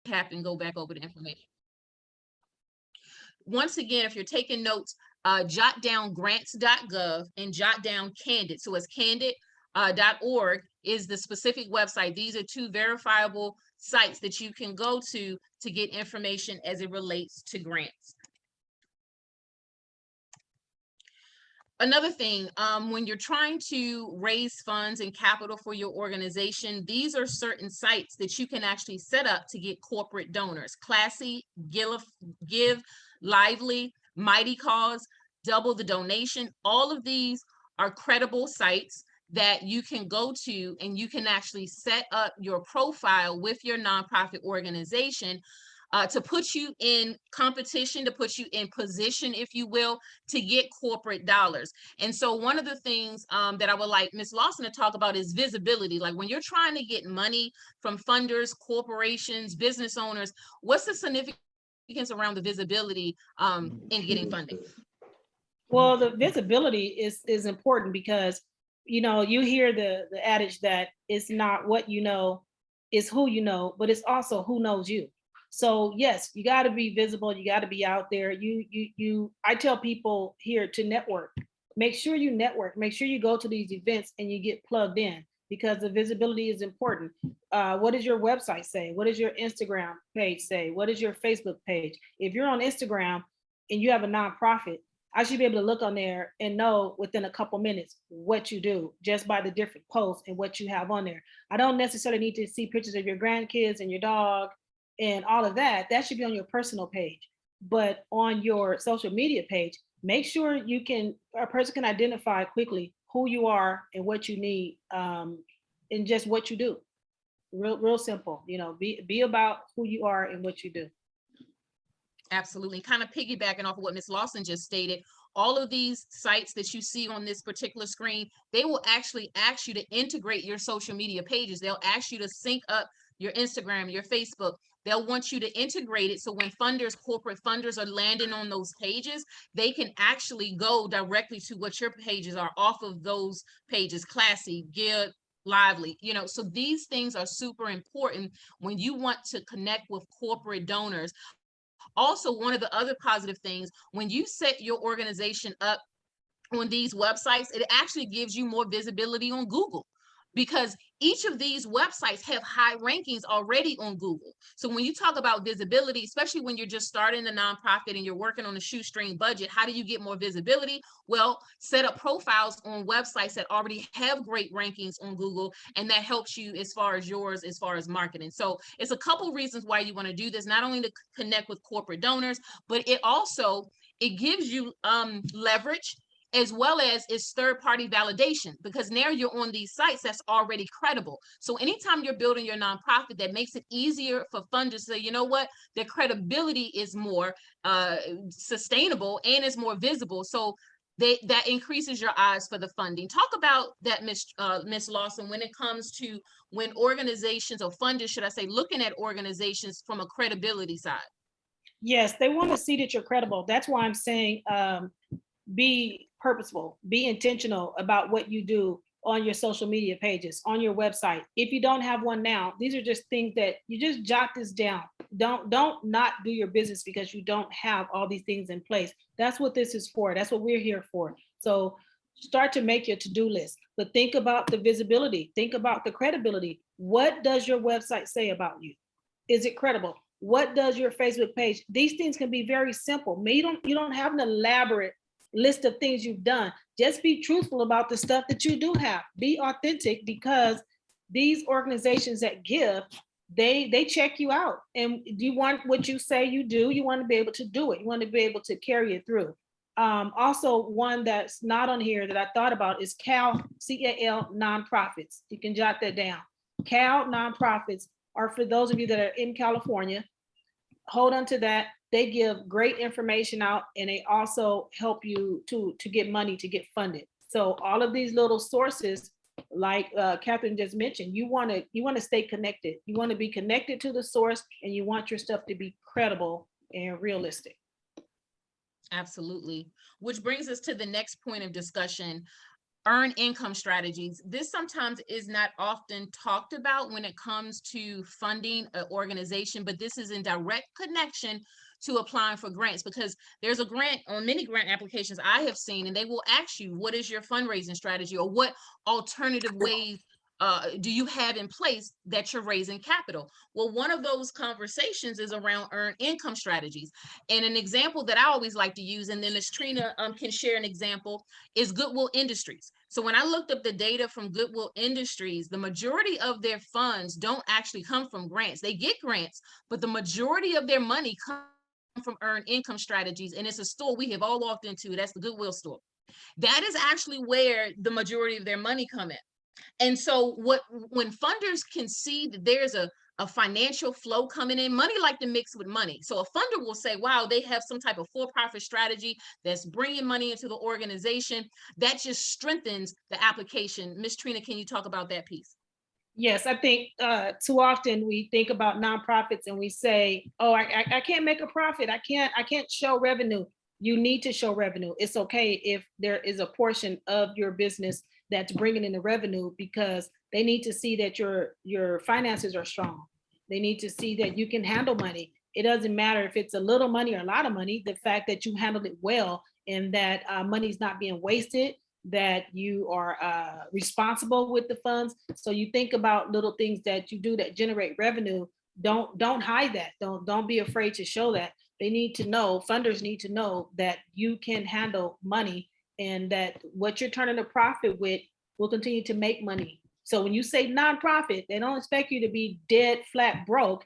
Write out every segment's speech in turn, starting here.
recap and go back over the information. Once again, if you're taking notes, jot down grants.gov and jot down Candid. So it's candid.org is the specific website. These are two verifiable sites that you can go to get information as it relates to grants. Another thing, when you're trying to raise funds and capital for your organization, these are certain sites that you can actually set up to get corporate donors. Classy, Give, Lively, Mighty Cause, Double the Donation. All of these are credible sites that you can go to, and you can actually set up your profile with your nonprofit organization to put you in competition, to put you in position, if you will, to get corporate dollars. And so one of the things that I would like Ms. Lawson to talk about is visibility. Like when you're trying to get money from funders, corporations, business owners, what's the significance around the visibility in getting funding? Well, the visibility is important because, you know, you hear the adage that it's not what you know, it's who you know, but it's also who knows you. So yes, you got to be visible. You got to be out there. I tell people here to network. Make sure you network. Make sure you go to these events and you get plugged in because the visibility is important. What does your website say? What does your Instagram page say? What is your Facebook page? If you're on Instagram and you have a nonprofit, I should be able to look on there and know within a couple minutes what you do just by the different posts and what you have on there. I don't necessarily need to see pictures of your grandkids and your dog and all of that. That should be on your personal page. But on your social media page, make sure a person can identify quickly who you are and what you need, and just what you do. Real simple. You know, be about who you are and what you do. Absolutely. Kind of piggybacking off of what Ms. Lawson just stated, all of these sites that you see on this particular screen, they will actually ask you to integrate your social media pages. They'll ask you to sync up your Instagram, your Facebook. They'll want you to integrate it so when funders, corporate funders are landing on those pages, they can actually go directly to what your pages are off of those pages. Classy, Give, Lively, you know, so these things are super important when you want to connect with corporate donors. Also, one of the other positive things, when you set your organization up on these websites, it actually gives you more visibility on Google because each of these websites have high rankings already on Google. So when you talk about visibility, especially when you're just starting a nonprofit and you're working on a shoestring budget, how do you get more visibility? Well, set up profiles on websites that already have great rankings on Google, and that helps you as far as marketing. So it's a couple reasons why you want to do this, not only to connect with corporate donors, but it gives you leverage, as well as its third-party validation, because now you're on these sites that's already credible. So anytime you're building your nonprofit, that makes it easier for funders to say, you know what, their credibility is more sustainable and is more visible. So that increases your odds for the funding. Talk about that, Ms. Lawson, when it comes to when organizations or funders, should I say, looking at organizations from a credibility side. Yes, they want to see that you're credible. That's why I'm saying be purposeful, be intentional about what you do on your social media pages, on your website. If you don't have one now, these are just things that you just jot this down. Don't not do your business because you don't have all these things in place. That's what this is for. That's what we're here for. So start to make your to-do list, but think about the visibility, think about the credibility. What does your website say about you? Is it credible? What does your Facebook page? These things can be very simple. Maybe you don't have an elaborate list of things you've done. Just be truthful about the stuff that you do have. Be authentic, because these organizations that give, they check you out. And you want what you say you do, you want to be able to do it. You want to be able to carry it through. Also, one that's not on here that I thought about is CAL, C-A-L nonprofits. You can jot that down. CAL nonprofits are for those of you that are in California. Hold on to that. They give great information out, and they also help you to get money, to get funded. So all of these little sources, like Catherine just mentioned, you want to stay connected. You want to be connected to the source, and you want your stuff to be credible and realistic. Absolutely. Which brings us to the next point of discussion. earn income strategies. This sometimes is not often talked about when it comes to funding an organization, but this is in direct connection to applying for grants, because there's a grant on many grant applications I have seen, and they will ask you, what is your fundraising strategy, or what alternative ways do you have in place that you're raising capital? Well, one of those conversations is around earned income strategies. And an example that I always like to use, and then Ms. Trena can share an example, is Goodwill Industries. So when I looked up the data from Goodwill Industries, the majority of their funds don't actually come from grants. They get grants, but the majority of their money comes from earned income strategies. And it's a store we have all walked into. That's the Goodwill store. That is actually where the majority of their money come in. And so when funders can see that there's a financial flow coming in, money like to mix with money. So a funder will say, wow, they have some type of for-profit strategy that's bringing money into the organization. That just strengthens the application. Ms. Trena, can you talk about that piece? Yes, I think too often we think about nonprofits and we say, oh, I can't make a profit. I can't show revenue. You need to show revenue. It's okay if there is a portion of your business that's bringing in the revenue, because they need to see that your finances are strong. They need to see that you can handle money. It doesn't matter if it's a little money or a lot of money. The fact that you handled it well and that money's not being wasted, that you are responsible with the funds. So you think about little things that you do that generate revenue. Don't hide that. Don't be afraid to show that. They need to know, funders need to know that you can handle money, and that what you're turning a profit with will continue to make money. So when you say nonprofit, they don't expect you to be dead flat broke.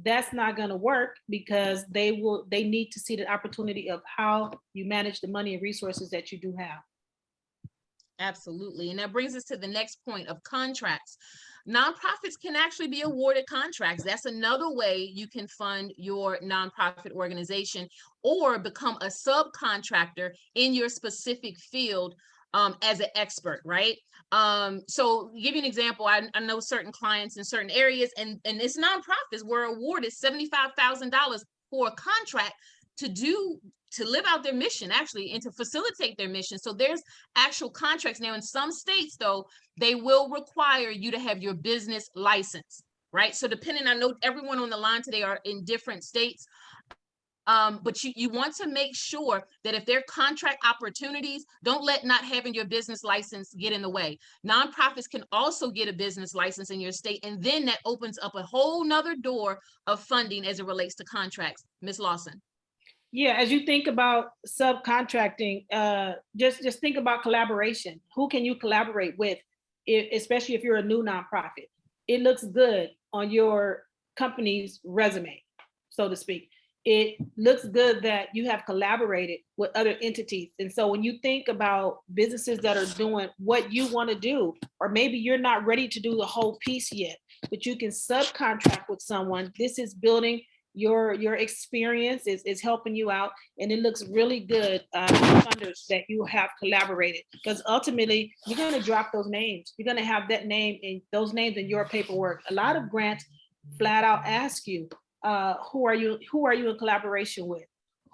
That's not going to work, because they need to see the opportunity of how you manage the money and resources that you do have. Absolutely. And that brings us to the next point of contracts. Nonprofits can actually be awarded contracts. That's another way you can fund your nonprofit organization, or become a subcontractor in your specific field as an expert, right? So give you an example. I know certain clients in certain areas, and it's nonprofits were awarded $75,000 for a contract to live out their mission, actually, and to facilitate their mission. So there's actual contracts. Now, in some states, though, they will require you to have your business license, right? So depending, I know everyone on the line today are in different states, but you want to make sure that if there are contract opportunities, don't let not having your business license get in the way. Nonprofits can also get a business license in your state, and then that opens up a whole nother door of funding as it relates to contracts. Ms. Lawson. Yeah, as you think about subcontracting, just think about collaboration. Who can you collaborate with, especially if you're a new nonprofit? It looks good on your company's resume, so to speak. It looks good that you have collaborated with other entities. And so when you think about businesses that are doing what you want to do, or maybe you're not ready to do the whole piece yet, but you can subcontract with someone, this is building your experience, is helping you out, and it looks really good funders that you have collaborated, because ultimately you're going to drop those names. You're going to have that name and those names in your paperwork. A lot of grants flat out ask you, who are you in collaboration with?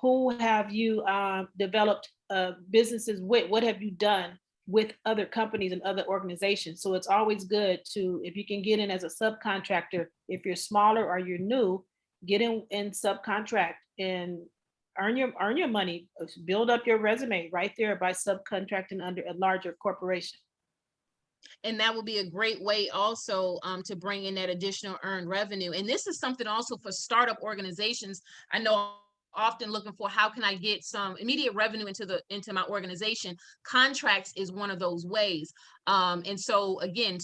Who have you developed businesses with? What have you done with other companies and other organizations? So it's always good to, if you can get in as a subcontractor, if you're smaller or you're new, get in and subcontract and earn your money, build up your resume right there by subcontracting under a larger corporation. And that would be a great way also to bring in that additional earned revenue. And this is something also for startup organizations. I know often looking for, how can I get some immediate revenue into my organization? Contracts is one of those ways. And so again,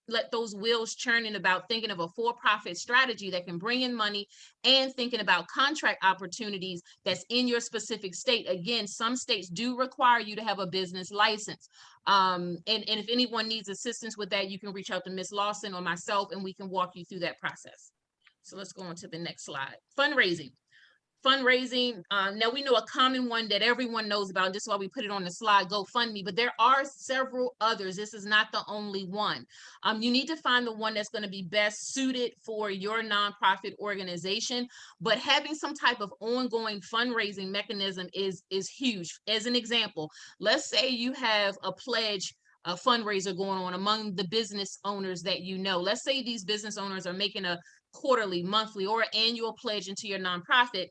let those wheels churning about thinking of a for-profit strategy that can bring in money, and thinking about contract opportunities that's in your specific state. Again, some states do require you to have a business license. And if anyone needs assistance with that, you can reach out to Ms. Lawson or myself, and we can walk you through that process. So let's go on to the next slide. Fundraising. Now we know a common one that everyone knows about, and this is why we put it on the slide, GoFundMe, but there are several others. This is not the only one. You need to find the one that's going to be best suited for your nonprofit organization, but having some type of ongoing fundraising mechanism is huge. As an example, let's say you have a pledge a fundraiser going on among the business owners that you know. Let's say these business owners are making a quarterly, monthly, or annual pledge into your nonprofit.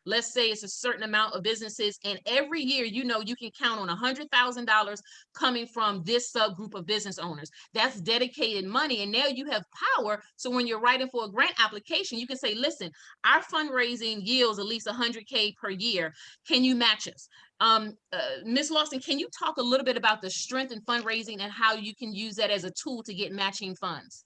Let's say it's a certain amount of businesses, and every year, you know, you can count on $100,000 coming from this subgroup of business owners. That's dedicated money, and now you have power. So when you're writing for a grant application, you can say, listen, our fundraising yields at least 100K per year. Can you match us? Ms. Lawson, can you talk a little bit about the strength in fundraising and how you can use that as a tool to get matching funds?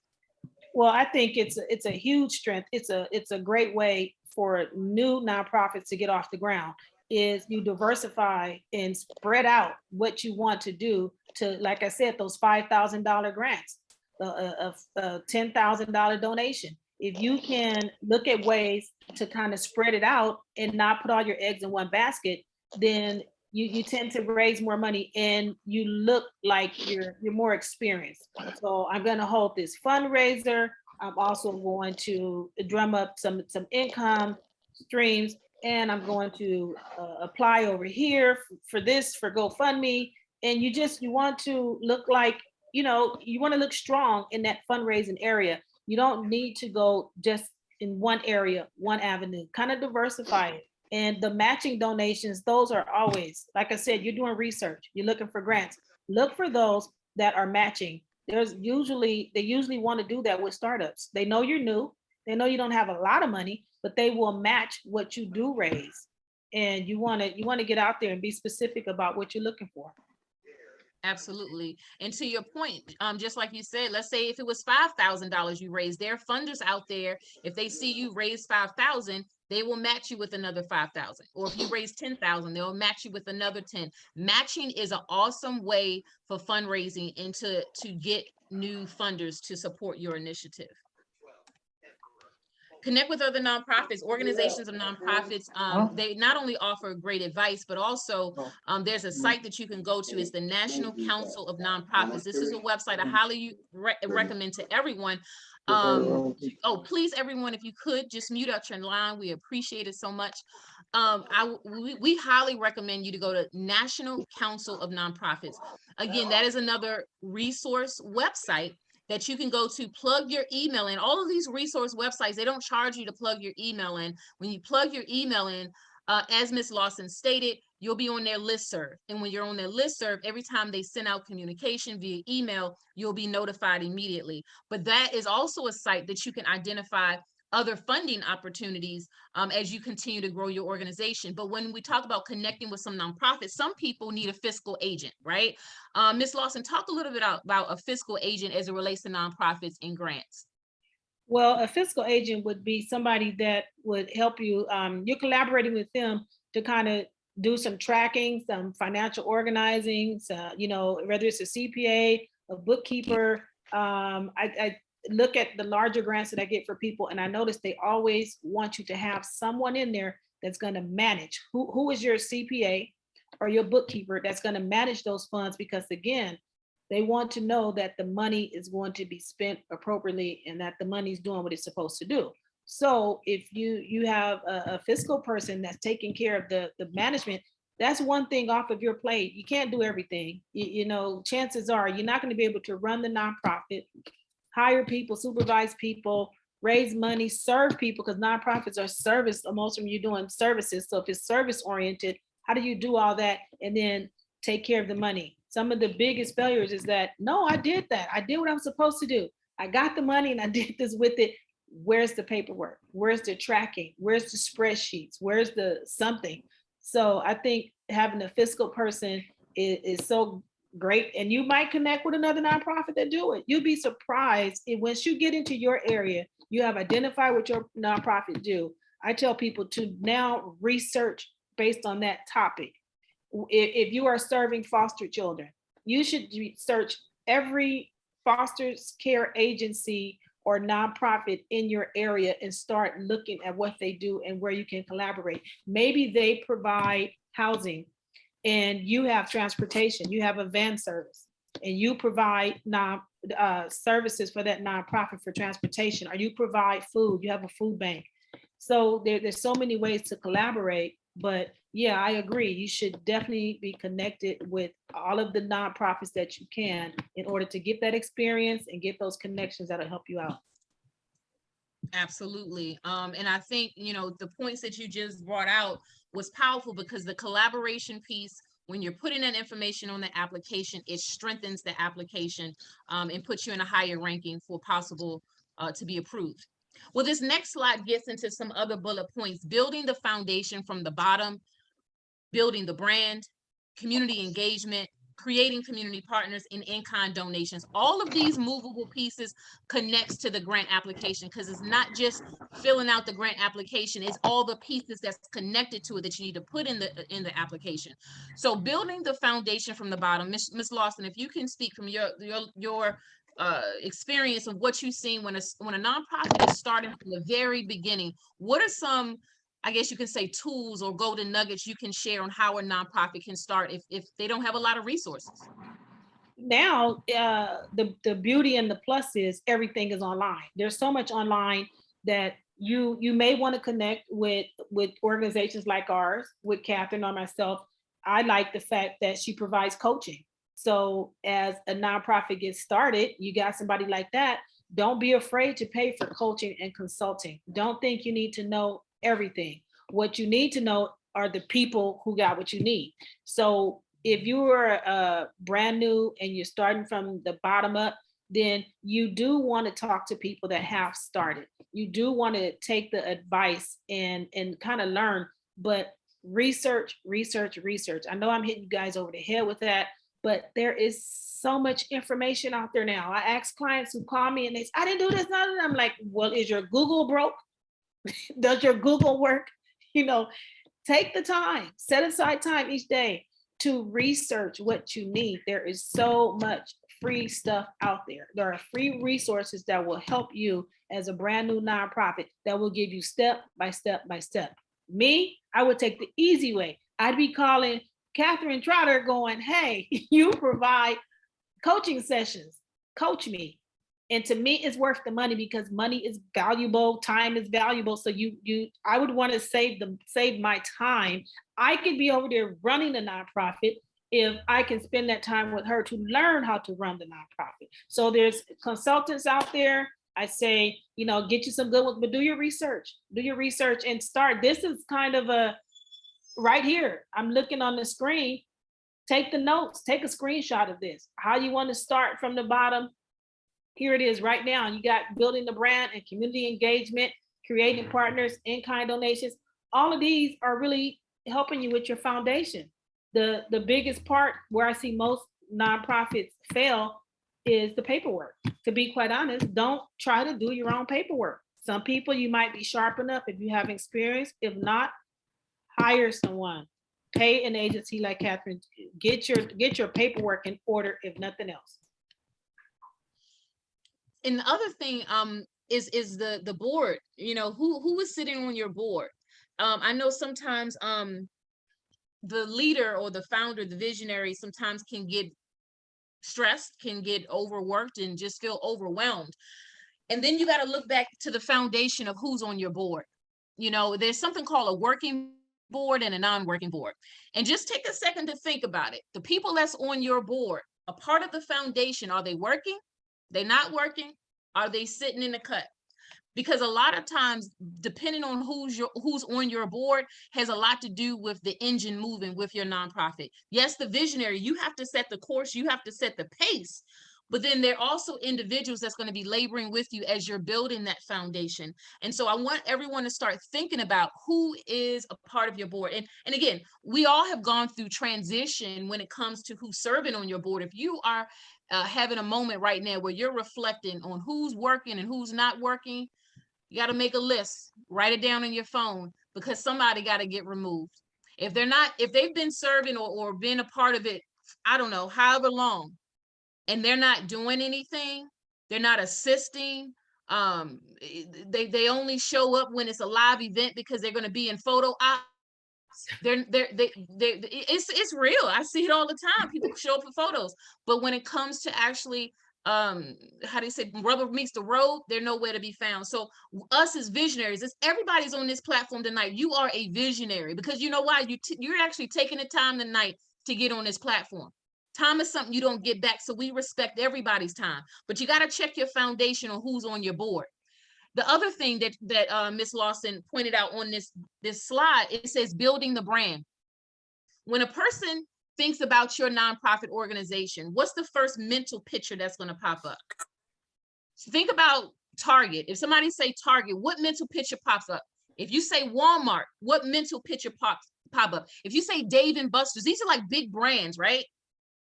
Well, I think it's a huge strength. It's a great way for new nonprofits to get off the ground. Is you diversify and spread out what you want to do to, like I said, those $5,000 grants, a $10,000 donation. If you can look at ways to kind of spread it out and not put all your eggs in one basket, then you tend to raise more money and you look like you're more experienced. So I'm going to hold this fundraiser. I'm also going to drum up some income streams, and I'm going to apply over here for this, for GoFundMe. And you want to look like, you want to look strong in that fundraising area. You don't need to go just in one area, one avenue, kind of diversify it. And the matching donations, those are always, like I said, you're doing research, you're looking for grants. Look for those that are matching. They usually want to do that with startups. They know you're new, they know you don't have a lot of money, but they will match what you do raise. And you want to get out there and be specific about what you're looking for. Absolutely. And to your point, just like you said, let's say if it was $5,000 you raised, there are funders out there. If they see you raise 5,000, they will match you with another 5,000. Or if you raise 10,000, they'll match you with another 10. Matching is an awesome way for fundraising and to get new funders to support your initiative. Connect with other nonprofits, organizations of nonprofits. They not only offer great advice, but also there's a site that you can go to. It's the National Council of Nonprofits. This is a website I highly recommend to everyone. Please, everyone, if you could just mute out your line, we appreciate it so much. We highly recommend you to go to National Council of Nonprofits. Again, that is another resource website that you can go to, plug your email in. All of these resource websites, they don't charge you to plug your email in. When you plug your email in, as Ms. Lawson stated, you'll be on their listserv. And when you're on their listserv, every time they send out communication via email, you'll be notified immediately. But that is also a site that you can identify other funding opportunities as you continue to grow your organization. But when we talk about connecting with some nonprofits, some people need a fiscal agent, right? Ms. Lawson, talk a little bit about a fiscal agent as it relates to nonprofits and grants. Well, a fiscal agent would be somebody that would help you. You're collaborating with them to kind of do some tracking, some financial organizing, whether it's a CPA, a bookkeeper. I look at the larger grants that I get for people, and I notice they always want you to have someone in there that's going to manage. Who is your CPA or your bookkeeper that's going to manage those funds? Because again, they want to know that the money is going to be spent appropriately and that the money is doing what it's supposed to do. So if you have a fiscal person that's taking care of the management, that's one thing off of your plate. You can't do everything. Chances are you're not going to be able to run the nonprofit, hire people, supervise people, raise money, serve people, because nonprofits are service. Most of them you're doing services. So if it's service oriented, how do you do all that and then take care of the money? Some of the biggest failures is that, no, I did that. I did what I'm supposed to do. I got the money and I did this with it. Where's the paperwork? Where's the tracking? Where's the spreadsheets? Where's the something? So I think having a fiscal person is so great. And you might connect with another nonprofit that do it. You'll be surprised if once you get into your area, you have identified what your nonprofit do. I tell people to now research based on that topic. If you are serving foster children, you should research every foster care agency or nonprofit in your area and start looking at what they do and where you can collaborate. Maybe they provide housing and you have transportation, you have a van service, and you provide services for that nonprofit for transportation, or you provide food, you have a food bank. So there's so many ways to collaborate But yeah, I agree. You should definitely be connected with all of the nonprofits that you can in order to get that experience and get those connections that'll help you out. Absolutely. And I think, the points that you just brought out was powerful because the collaboration piece, when you're putting that information on the application, it strengthens the application, and puts you in a higher ranking for possible to be approved. Well, this next slide gets into some other bullet points: building the foundation from the bottom, building the brand, community engagement, creating community partners, and in-kind donations. All of these movable pieces connects to the grant application, because it's not just filling out the grant application, it's all the pieces that's connected to it that you need to put in the application. So building the foundation from the bottom, Ms. Lawson, if you can speak from your experience of what you've seen when a nonprofit is starting from the very beginning, what are some, I guess you can say, tools or golden nuggets you can share on how a nonprofit can start if they don't have a lot of resources? Now, the beauty and the plus is everything is online. There's so much online that you may want to connect with organizations like ours, with Catherine or myself. I like the fact that she provides coaching. So as a nonprofit gets started, you got somebody like that. Don't be afraid to pay for coaching and consulting. Don't think you need to know everything. What you need to know are the people who got what you need. So if you are brand new and you're starting from the bottom up, then you do want to talk to people that have started. You do want to take the advice and kind of learn, but research, research, research. I know I'm hitting you guys over the head with that, but there is so much information out there now. I ask clients who call me and they say, I didn't do this, none of them. I'm like, well, is your Google broke? Does your Google work? You know, take the time, set aside time each day to research what you need. There is so much free stuff out there. There are free resources that will help you as a brand new nonprofit, that will give you step by step by step. Me, I would take the easy way. I'd be calling Catherine Trotter going, hey, you provide coaching sessions, coach me. And to me, it's worth the money because money is valuable, time is valuable. So I would want to save my time. I could be over there running a nonprofit if I can spend that time with her to learn how to run the nonprofit. So there's consultants out there. I say, get you some good ones, but do your research and start. This is kind of a right here. I'm looking on the screen. Take the notes, take a screenshot of this. How you want to start from the bottom. Here it is right now. You got building the brand and community engagement, creating partners, in-kind donations. All of these are really helping you with your foundation. The biggest part where I see most nonprofits fail is the paperwork. To be quite honest, don't try to do your own paperwork. Some people you might be sharp enough if you have experience. If not, hire someone. Pay an agency like Catherine. Get your paperwork in order, if nothing else. And the other thing is the board. Who is sitting on your board? I know sometimes the leader or the founder, the visionary, sometimes can get stressed, can get overworked, and just feel overwhelmed. And then you got to look back to the foundation of who's on your board. There's something called a working board and a non-working board. And just take a second to think about it. The people that's on your board, a part of the foundation, are they working? They not working? Are they sitting in the cut? Because a lot of times, depending on who's on your board, has a lot to do with the engine moving with your nonprofit. Yes, the visionary, you have to set the course, you have to set the pace, but then there are also individuals that's going to be laboring with you as you're building that foundation. And so I want everyone to start thinking about who is a part of your board. And again, we all have gone through transition when it comes to who's serving on your board. If you are having a moment right now where you're reflecting on who's working and who's not working, you got to make a list, write it down on your phone, because somebody got to get removed. If they've been serving or been a part of it, I don't know, however long, and they're not doing anything, they're not assisting, they only show up when it's a live event because they're going to be in photo ops. It's real. I see it all the time. People show up for photos, but when it comes to actually how do you say, rubber meets the road, they're nowhere to be found. So us as visionaries, it's everybody's on this platform tonight. You are a visionary, because you know why? You're actually taking the time tonight to get on this platform. Time is something you don't get back, so we respect everybody's time, but you got to check your foundation on who's on your board. The other thing that Ms. Lawson pointed out on this slide, it says building the brand. When a person thinks about your nonprofit organization, what's the first mental picture that's going to pop up? So think about Target. If somebody say Target, what mental picture pops up? If you say Walmart, what mental picture pop up? If you say Dave and Buster's, these are like big brands, right?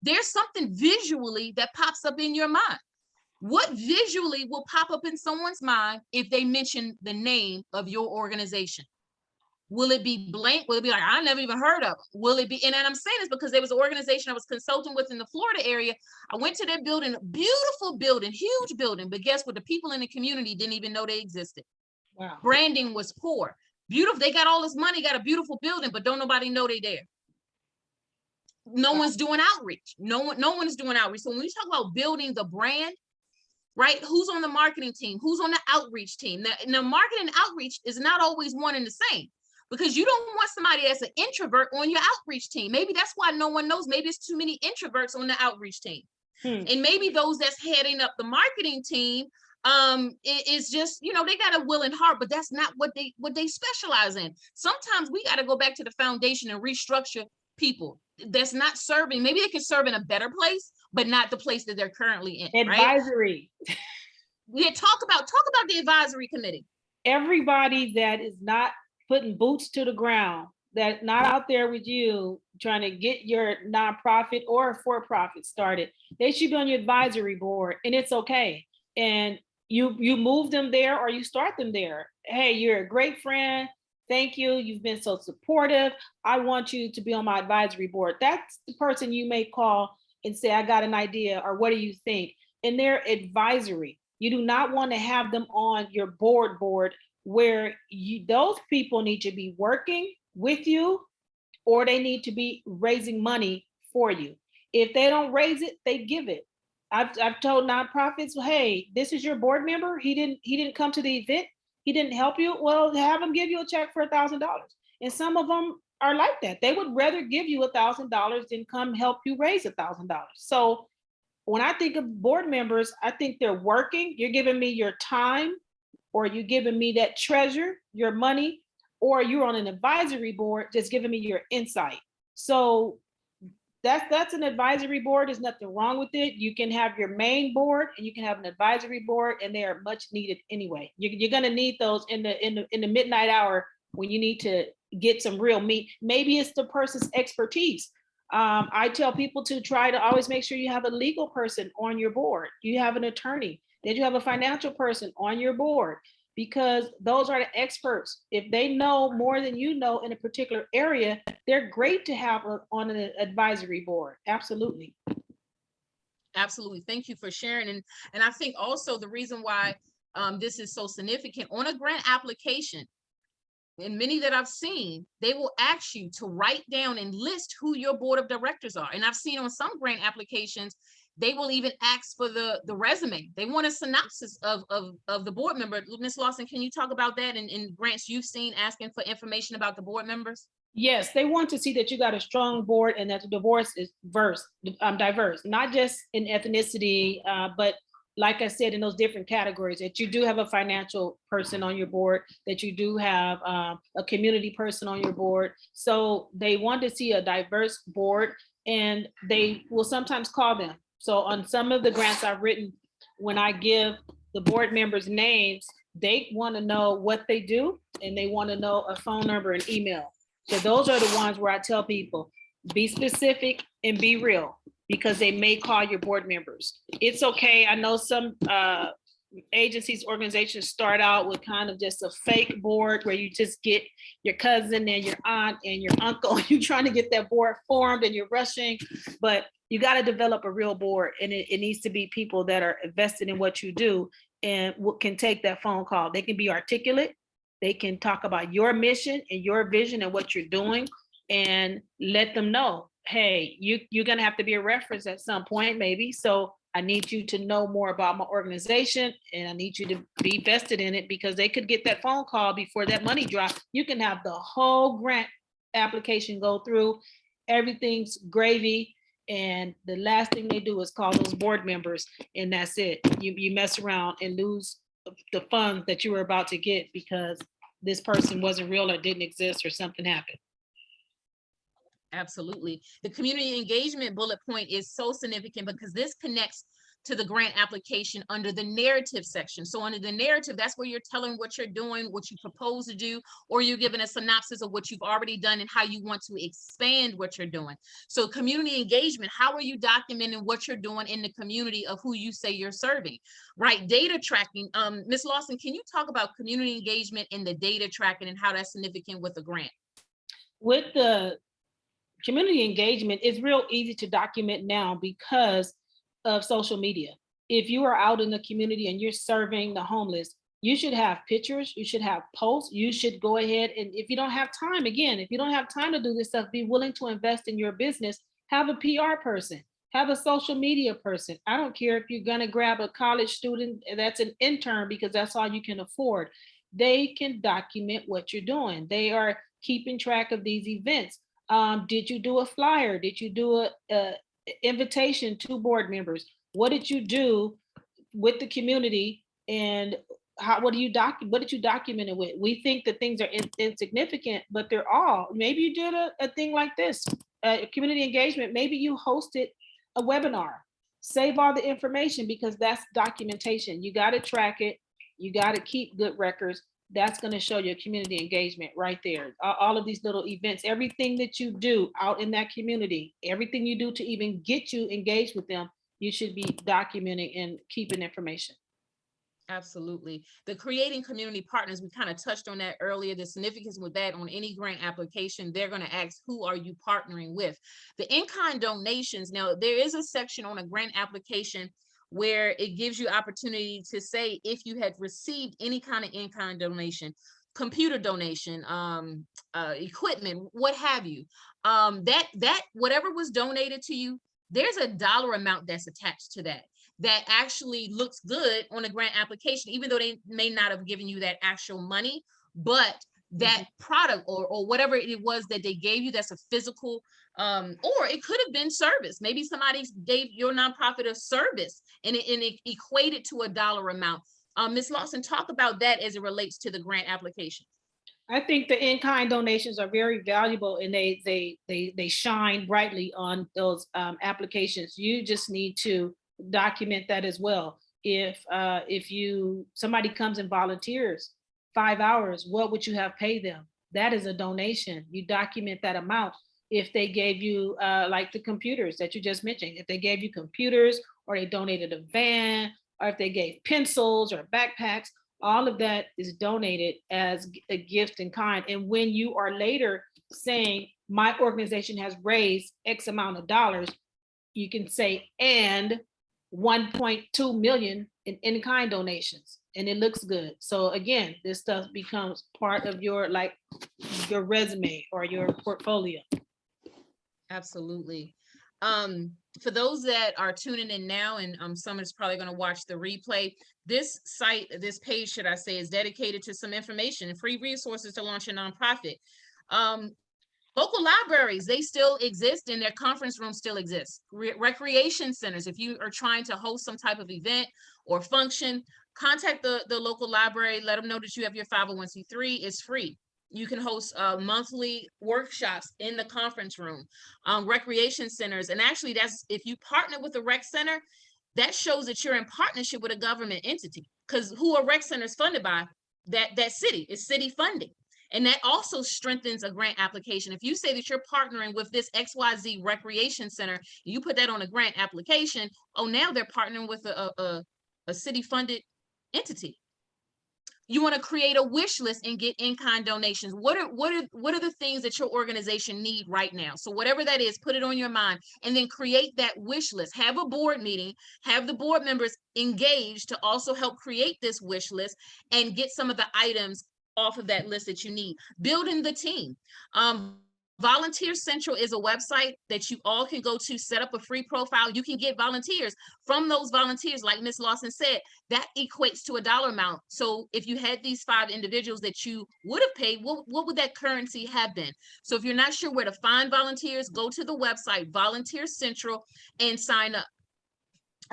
There's something visually that pops up in your mind. What visually will pop up in someone's mind if they mention the name of your organization? Will it be blank? Will it be like, I never even heard of it? Will it be, and I'm saying this because there was an organization I was consulting with in the Florida area. I went to their building, beautiful building, huge building, but guess what? The people in the community didn't even know they existed. Wow. Branding was poor. Beautiful, they got all this money, got a beautiful building, but don't nobody know they there. No one's doing outreach. No one is doing outreach. So when we talk about building the brand, right? Who's on the marketing team? Who's on the outreach team? Now marketing and outreach is not always one and the same, because you don't want somebody that's an introvert on your outreach team. Maybe that's why no one knows. Maybe it's too many introverts on the outreach team. And maybe those that's heading up the marketing team is just, you know, they got a willing heart, but that's not what they specialize in. Sometimes we got to go back to the foundation and restructure people that's not serving. Maybe they can serve in a better place, but not the place that they're currently in. Advisory. Right? Yeah, talk about the advisory committee. Everybody that is not putting boots to the ground, that's not out there with you trying to get your nonprofit or for-profit started, they should be on your advisory board, and it's okay. And you move them there or you start them there. Hey, you're a great friend. Thank you. You've been so supportive. I want you to be on my advisory board. That's the person you may call and say, I got an idea, or what do you think? And they're advisory. You do not want to have them on your board where those people need to be working with you, or they need to be raising money for you. If they don't raise it, they give it. I've told nonprofits, hey, this is your board member. He didn't come to the event. He didn't help you. Well, have him give you a check for $1,000. And some of them are like that. They would rather give you $1,000 than come help you raise $1,000. So when I think of board members, I think they're working. You're giving me your time, or you're giving me that treasure, your money, or you're on an advisory board just giving me your insight. So that's an advisory board. There's nothing wrong with it. You can have your main board and you can have an advisory board, and they are much needed anyway. You're going to need those in the midnight hour when you need to get some real meat. Maybe it's the person's expertise. I tell people to try to always make sure you have a legal person on your board. You have an attorney, that you have a financial person on your board, because those are the experts. If they know more than you know in a particular area, they're great to have on an advisory board. Absolutely. Absolutely. Thank you for sharing. And I think also the reason why this is so significant, on a grant application, and many that I've seen, they will ask you to write down and list who your board of directors are. And I've seen on some grant applications, they will even ask for the resume. They want a synopsis of the board member. Ms. Lawson, can you talk about that in grants you've seen asking for information about the board members? Yes, they want to see that you got a strong board and that the divorce is diverse, not just in ethnicity, but like I said, in those different categories, that you do have a financial person on your board, that you do have a community person on your board. So they want to see a diverse board, and they will sometimes call them. So on some of the grants I've written, when I give the board members names, they want to know what they do, and they want to know a phone number and email. So those are the ones where I tell people, be specific and be real, because they may call your board members. It's okay. I know some agencies, organizations start out with kind of just a fake board where you just get your cousin and your aunt and your uncle. You're trying to get that board formed and you're rushing, but you got to develop a real board, and it needs to be people that are invested in what you do and can take that phone call. They can be articulate. They can talk about your mission and your vision and what you're doing, and let them know, hey, you're going to have to be a reference at some point, maybe. So I need you to know more about my organization, and I need you to be vested in it, because they could get that phone call before that money drops. You can have the whole grant application go through, everything's gravy, and the last thing they do is call those board members, and that's it. You mess around and lose the funds that you were about to get because this person wasn't real or didn't exist or something happened. Absolutely. The community engagement bullet point is so significant because this connects to the grant application under the narrative section. So under the narrative, that's where you're telling what you're doing, what you propose to do, or you're giving a synopsis of what you've already done and how you want to expand what you're doing. So community engagement, how are you documenting what you're doing in the community of who you say you're serving, right? Data tracking. Ms. Lawson, can you talk about community engagement and the data tracking and how that's significant with the grant? With the community engagement, it's real easy to document now because of social media. If you are out in the community and you're serving the homeless, you should have pictures, you should have posts, you should go ahead, and if you don't have time, again, if you don't have time to do this stuff, be willing to invest in your business, have a PR person, have a social media person. I don't care if you're gonna grab a college student that's an intern because that's all you can afford. They can document what you're doing. They are keeping track of these events. Did you do a flyer? Did you do a invitation to board members? What did you do with the community, and what did you document it with? We think that things are insignificant, but they're all. Maybe you did a thing like this, community engagement. Maybe you hosted a webinar. Save all the information, because that's documentation. You got to track it. You got to keep good records. That's going to show your community engagement right there. All of these little events, everything that you do out in that community, everything you do to even get you engaged with them, you should be documenting and keeping information. Absolutely. The creating community partners, we kind of touched on that earlier. The significance with that, on any grant application, they're going to ask, who are you partnering with? The in-kind donations. Now, there is a section on a grant application where it gives you opportunity to say if you had received any kind of in-kind donation, computer donation, equipment, what have you, that whatever was donated to you, there's a dollar amount that's attached to that actually looks good on a grant application, even though they may not have given you that actual money, but that product or whatever it was that they gave you, that's a physical, or it could have been service. Maybe somebody gave your nonprofit a service and it equated to a dollar amount. Ms. Lawson, talk about that as it relates to the grant application. I think the in-kind donations are very valuable, and they shine brightly on those applications. You just need to document that as well. If somebody comes and volunteers 5 hours, what would you have paid them? That is a donation. You document that amount. If they gave you like the computers that you just mentioned, if they gave you computers, or they donated a van, or if they gave pencils or backpacks, all of that is donated as a gift in kind. And when you are later saying, my organization has raised X amount of dollars, you can say, and 1.2 million in kind donations, and it looks good. So again, this stuff becomes part of your resume or your portfolio. Absolutely. For those that are tuning in now, and someone is probably going to watch the replay, this site, this page, should I say, is dedicated to some information and free resources to launch a nonprofit. Local libraries, they still exist, and their conference rooms still exist. Recreation centers, if you are trying to host some type of event or function, contact the local library, let them know that you have your 501c3, it's free. You can host monthly workshops in the conference room. Recreation centers, and actually that's, if you partner with a rec center, that shows that you're in partnership with a government entity, because who a rec center is funded by, that city, is city funding. And that also strengthens a grant application. If you say that you're partnering with this XYZ recreation center, you put that on a grant application, oh, now they're partnering with a city funded entity. You want to create a wish list and get in-kind donations. What are the things that your organization need right now? So whatever that is, put it on your mind, and then create that wish list. Have a board meeting, have the board members engaged to also help create this wish list and get some of the items off of that list that you need. Building the team. Volunteer Central is a website that you all can go to, set up a free profile. You can get volunteers. From those volunteers, like Ms. Lawson said, that equates to a dollar amount. So if you had these 5 individuals that you would have paid, what would that currency have been? So if you're not sure where to find volunteers, go to the website Volunteer Central and sign up.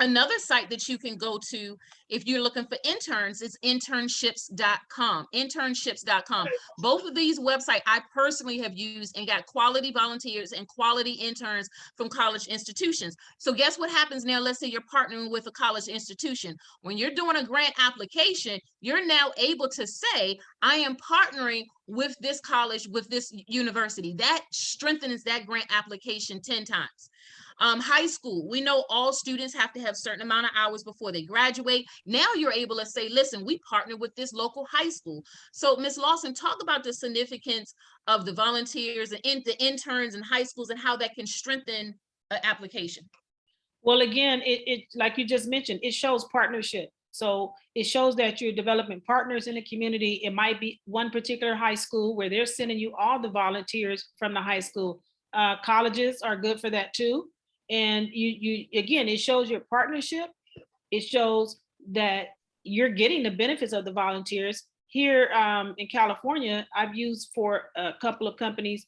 Another site that you can go to if you're looking for interns is internships.com. Internships.com. Both of these websites I personally have used and got quality volunteers and quality interns from college institutions. So guess what happens now? Let's say you're partnering with a college institution. When you're doing a grant application, you're now able to say, I am partnering with this college, with this university. That strengthens that grant application 10 times. High school, we know all students have to have a certain amount of hours before they graduate. Now you're able to say, listen, we partner with this local high school. So Ms. Lawson, talk about the significance of the volunteers and the interns in high schools and how that can strengthen an application. Well, again, it like you just mentioned, it shows partnership. So it shows that you're developing partners in the community. It might be one particular high school where they're sending you all the volunteers from the high school. Colleges are good for that too. And you again, it shows your partnership. It shows that you're getting the benefits of the volunteers. Here in California, I've used for a couple of companies,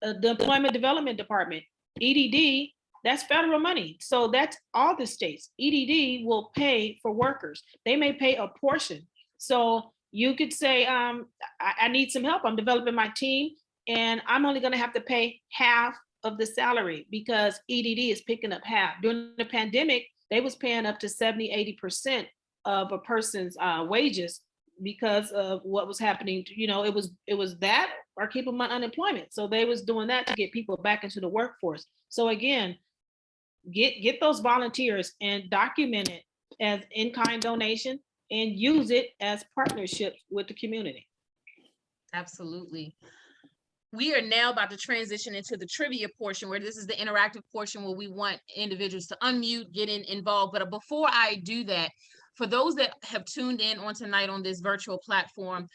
the Employment Development Department, EDD, that's federal money. So that's all the states. EDD will pay for workers. They may pay a portion. So you could say, I need some help. I'm developing my team and I'm only going to have to pay half of the salary because EDD is picking up half. During the pandemic, they was paying up to 70, 80% of a person's wages because of what was happening. You know, it was that or keep them on unemployment. So they was doing that to get people back into the workforce. So again, get those volunteers and document it as in-kind donation and use it as partnerships with the community. Absolutely. We are now about to transition into the trivia portion, where this is the interactive portion where we want individuals to unmute, get involved. But before I do that, for those that have tuned in on tonight on this virtual platform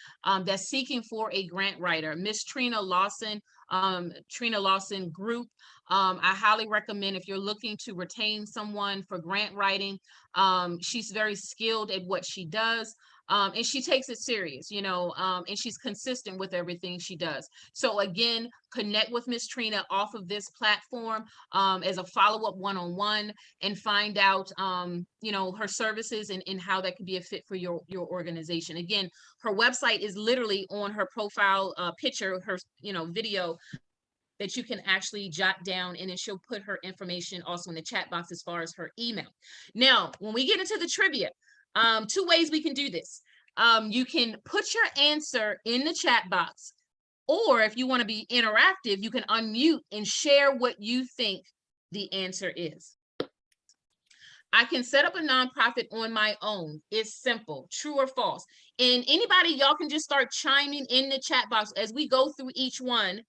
that's seeking for a grant writer, Miss Trena Lawson, Trena Lawson Group, I highly recommend if you're looking to retain someone for grant writing. She's very skilled at what she does. And she takes it serious, you know, and she's consistent with everything she does. So again, connect with Miss Trena off of this platform as a follow-up one-on-one and find out, you know, her services and how that could be a fit for your organization. Again, her website is literally on her profile picture, her, you know, video that you can actually jot down, and then she'll put her information also in the chat box as far as her email. Now, when we get into the trivia, 2 ways we can do this. You can put your answer in the chat box, or if you want to be interactive, you can unmute and share what you think the answer is. I can set up a nonprofit on my own. It's simple, true or false. And anybody, y'all can just start chiming in the chat box as we go through each one.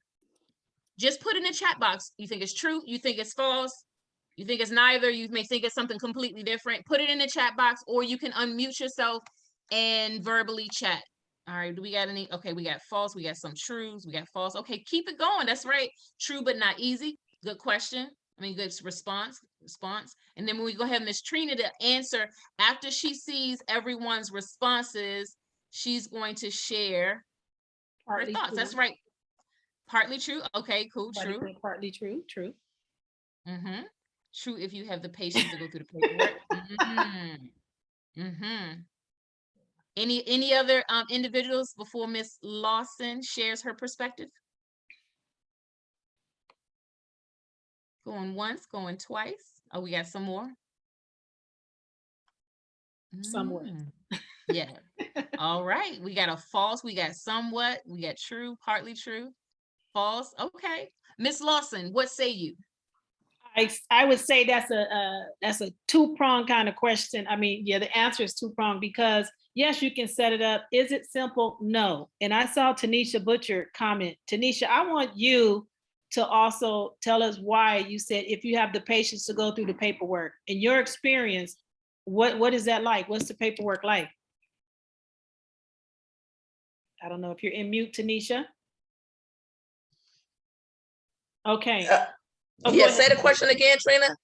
Just put in the chat box. You think it's true? You think it's false? You think it's neither? You may think it's something completely different. Put it in the chat box, or you can unmute yourself and verbally chat. All right, do we got any? Okay, we got false. We got some trues. We got false. Okay, keep it going. That's right. True, but not easy. Good question. I mean, good response. And then when we go ahead, Miss Trena, to answer, after she sees everyone's responses, she's going to share her thoughts. True. That's right. Partly true. Okay, cool. True. Partly true. True. Mm-hmm. True if you have the patience to go through the paperwork. Mm-hmm. Mm-hmm. Any other individuals before Miss Lawson shares her perspective? Going once, going twice. Oh, we got some more. Somewhat. Yeah. All right. We got a false. We got somewhat. We got true, partly true, false. Okay. Miss Lawson, what say you? I would say that's a 2-pronged kind of question. I mean, yeah, the answer is 2-pronged because yes, you can set it up. Is it simple? No. And I saw Tanisha Butcher comment. Tanisha, I want you to also tell us why you said if you have the patience to go through the paperwork. In your experience, what is that like? What's the paperwork like? I don't know if you're in mute, Tanisha. Okay. Yeah, go say the ahead. question again, Trena.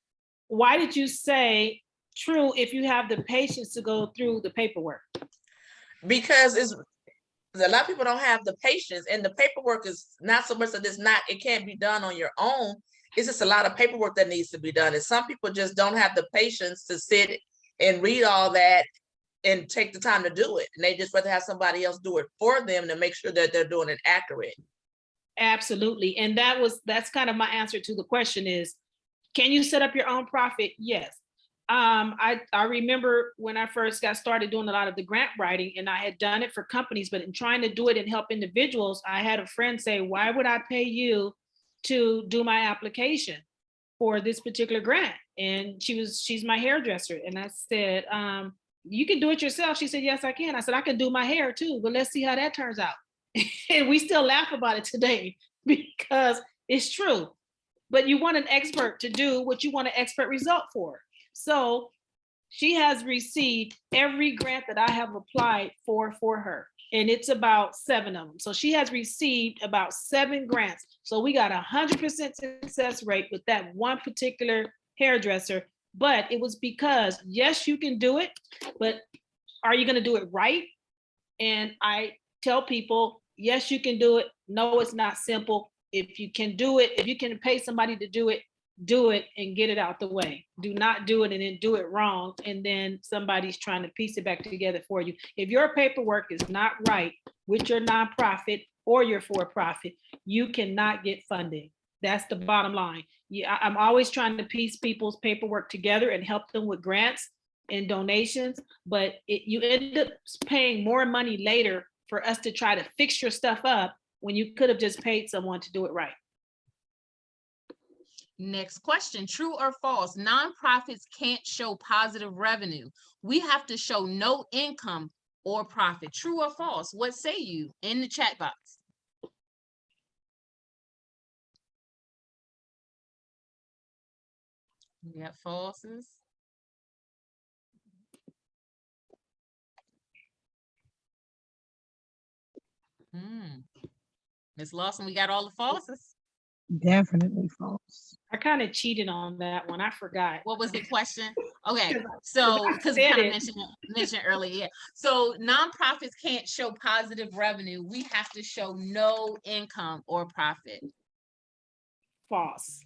Why did you say true if you have the patience to go through the paperwork? Because it's a lot of people don't have the patience, and the paperwork is not so much that it can't be done on your own. It's just a lot of paperwork that needs to be done. And some people just don't have the patience to sit and read all that and take the time to do it. And they just rather have somebody else do it for them to make sure that they're doing it accurate. Absolutely. And that's kind of my answer to the question is, can you set up your own profit? Yes. I remember when I first got started doing a lot of the grant writing, and I had done it for companies, but in trying to do it and help individuals, I had a friend say, why would I pay you to do my application for this particular grant? And she's my hairdresser. And I said, you can do it yourself. She said, yes, I can. I said, I can do my hair too, but let's see how that turns out. And we still laugh about it today because it's true. But you want an expert to do what you want an expert result for. So she has received every grant that I have applied for her. And it's about 7 of them. So she has received about 7 grants. So we got 100% success rate with that one particular hairdresser. But it was because, yes, you can do it, but are you going to do it right? And I tell people, yes, you can do it. No, it's not simple. If you can do it, if you can pay somebody to do it and get it out the way. Do not do it and then do it wrong. And then somebody's trying to piece it back together for you. If your paperwork is not right with your nonprofit or your for-profit, you cannot get funding. That's the bottom line. Yeah, I'm always trying to piece people's paperwork together and help them with grants and donations, but you end up paying more money later for us to try to fix your stuff up when you could have just paid someone to do it right. Next question, true or false? Nonprofits can't show positive revenue. We have to show no income or profit. True or false? What say you in the chat box? We got falses. Ms. Lawson, we got all the falses. Definitely false. I kind of cheated on that one. I forgot. What was the question? Okay, so because we kind of mentioned earlier, yeah. So nonprofits can't show positive revenue. We have to show no income or profit. False.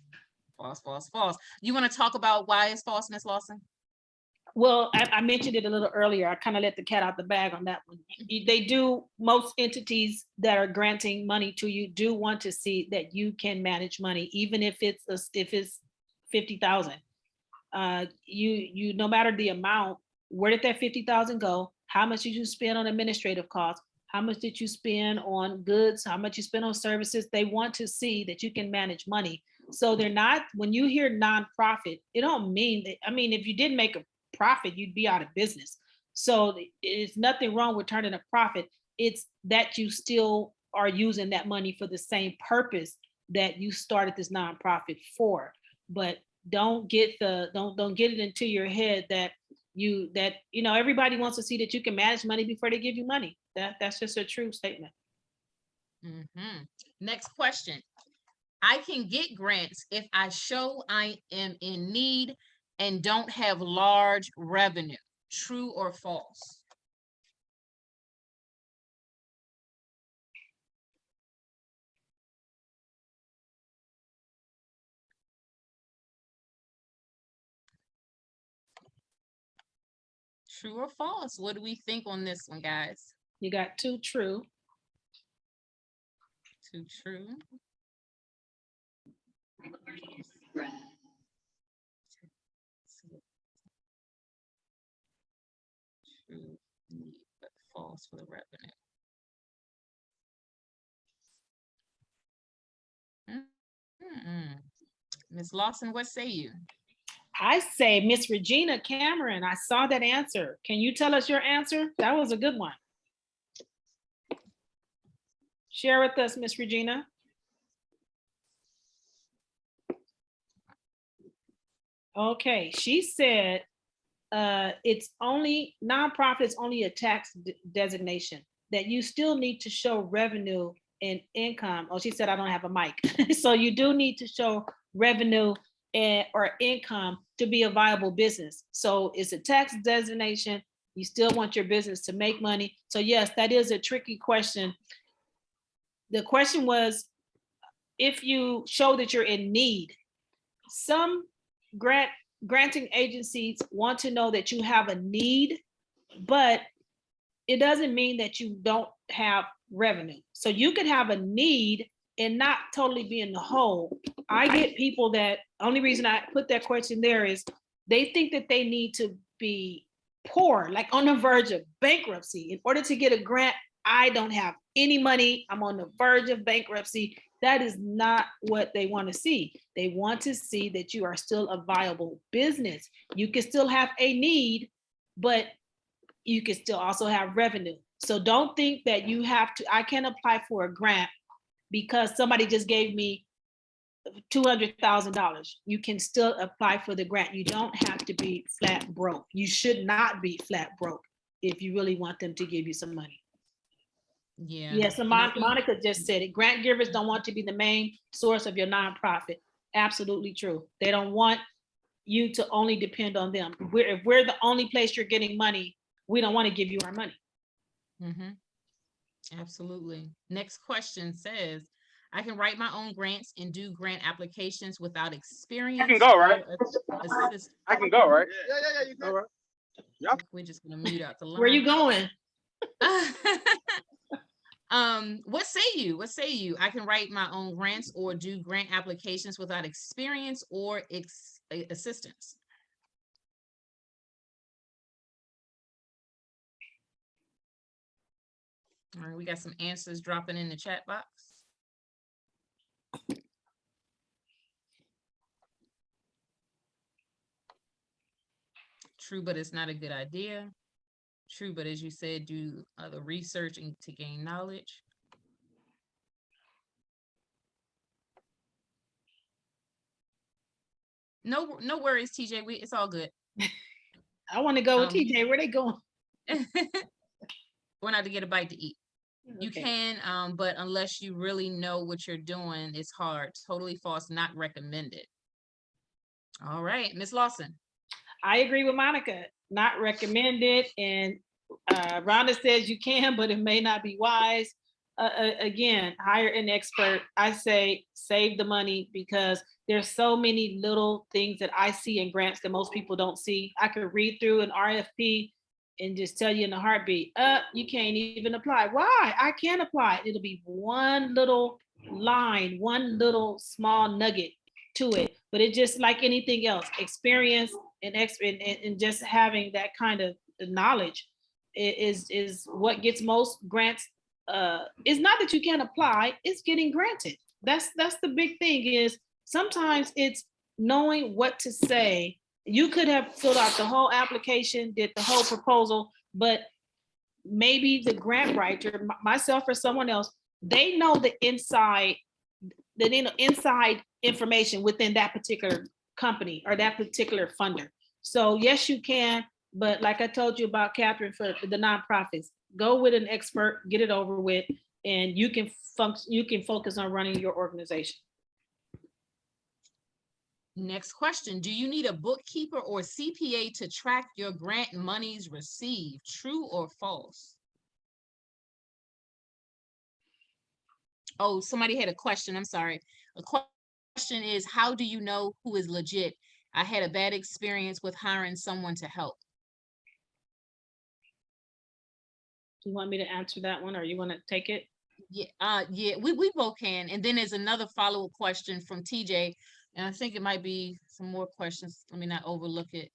False, false, false. You want to talk about why it's false, Ms. Lawson? Well, I mentioned it a little earlier. I kind of let the cat out the bag on that one. They do, most entities that are granting money to you do want to see that you can manage money, even if it's 50,000. You no matter the amount, where did that 50,000 go? How much did you spend on administrative costs? How much did you spend on goods? How much you spend on services? They want to see that you can manage money. So they're not, when you hear nonprofit, it don't mean that, I mean, if you didn't make a profit, you'd be out of business. So it's nothing wrong with turning a profit. It's that you still are using that money for the same purpose that you started this nonprofit for. But don't get it into your head that everybody wants to see that you can manage money before they give you money. That's just a true statement. Next question. I can get grants if I show I am in need and don't have large revenue. True or false? True or false? What do we think on this one, guys? You got 2 true. 2 true. True, but false for the revenue. Ms. Lawson, what say you? I say Miss Regina Cameron. I saw that answer. Can you tell us your answer? That was a good one. Share with us, Miss Regina. Okay, she said it's only, nonprofit is only a tax designation, that you still need to show revenue and income. Oh, she said I don't have a mic. So you do need to show revenue or income to be a viable business. So it's a tax designation. You still want your business to make money. So yes, that is a tricky question. The question was, if you show that you're in need, some granting agencies want to know that you have a need, but it doesn't mean that you don't have revenue. So you could have a need and not totally be in the hole. I get people that, only reason I put that question there is they think that they need to be poor, like on the verge of bankruptcy. In order to get a grant, I don't have any money, I'm on the verge of bankruptcy. That is not what they want to see. They want to see that you are still a viable business. You can still have a need, but you can still also have revenue. So don't think that you have to, I can apply for a grant because somebody just gave me $200,000. You can still apply for the grant. You don't have to be flat broke. You should not be flat broke if you really want them to give you some money. Yeah. Yes, and Monica just said it. Grant givers don't want to be the main source of your nonprofit. Absolutely true. They don't want you to only depend on them. If we're the only place you're getting money, we don't want to give you our money. Absolutely. Next question says, I can write my own grants and do grant applications without experience. I can go, right? I can go, right? Yeah, you go. Right. Yep. We're just gonna mute out the line. Where you going? What say you? What say you? I can write my own grants or do grant applications without experience or assistance. All right, we got some answers dropping in the chat box. True, but it's not a good idea. True, but as you said, do the research and to gain knowledge. No worries, TJ. It's all good. I want to go with TJ. Where they going? We're not to get a bite to eat. Okay. You can, but unless you really know what you're doing, it's hard. Totally false, not recommended. All right, Miss Lawson. I agree with Monica. Not recommended. And Rhonda says you can, but it may not be wise. Again, hire an expert. I say save the money because there's so many little things that I see in grants that most people don't see. I could read through an RFP and just tell you in a heartbeat, you can't even apply. Why? I can't apply. It'll be one little line, one little small nugget to it. But it's just like anything else, experience and just having that kind of knowledge is what gets most grants. It's not that you can't apply, it's getting granted. That's the big thing is sometimes it's knowing what to say. You could have filled out the whole application, did the whole proposal, but maybe the grant writer, myself or someone else, they know the inside information within that particular company or that particular funder. So yes, you can, but like I told you about Catherine for the nonprofits, go with an expert, get it over with, and you can focus on running your organization. Next question. Do you need a bookkeeper or CPA to track your grant monies received? True or false? Oh, somebody had a question. I'm sorry. A question is, how do you know who is legit? I had a bad experience with hiring someone to help. Do you want me to answer that one or you want to take it? Yeah, we both can. And then there's another follow-up question from TJ. And I think it might be some more questions. Let me not overlook it.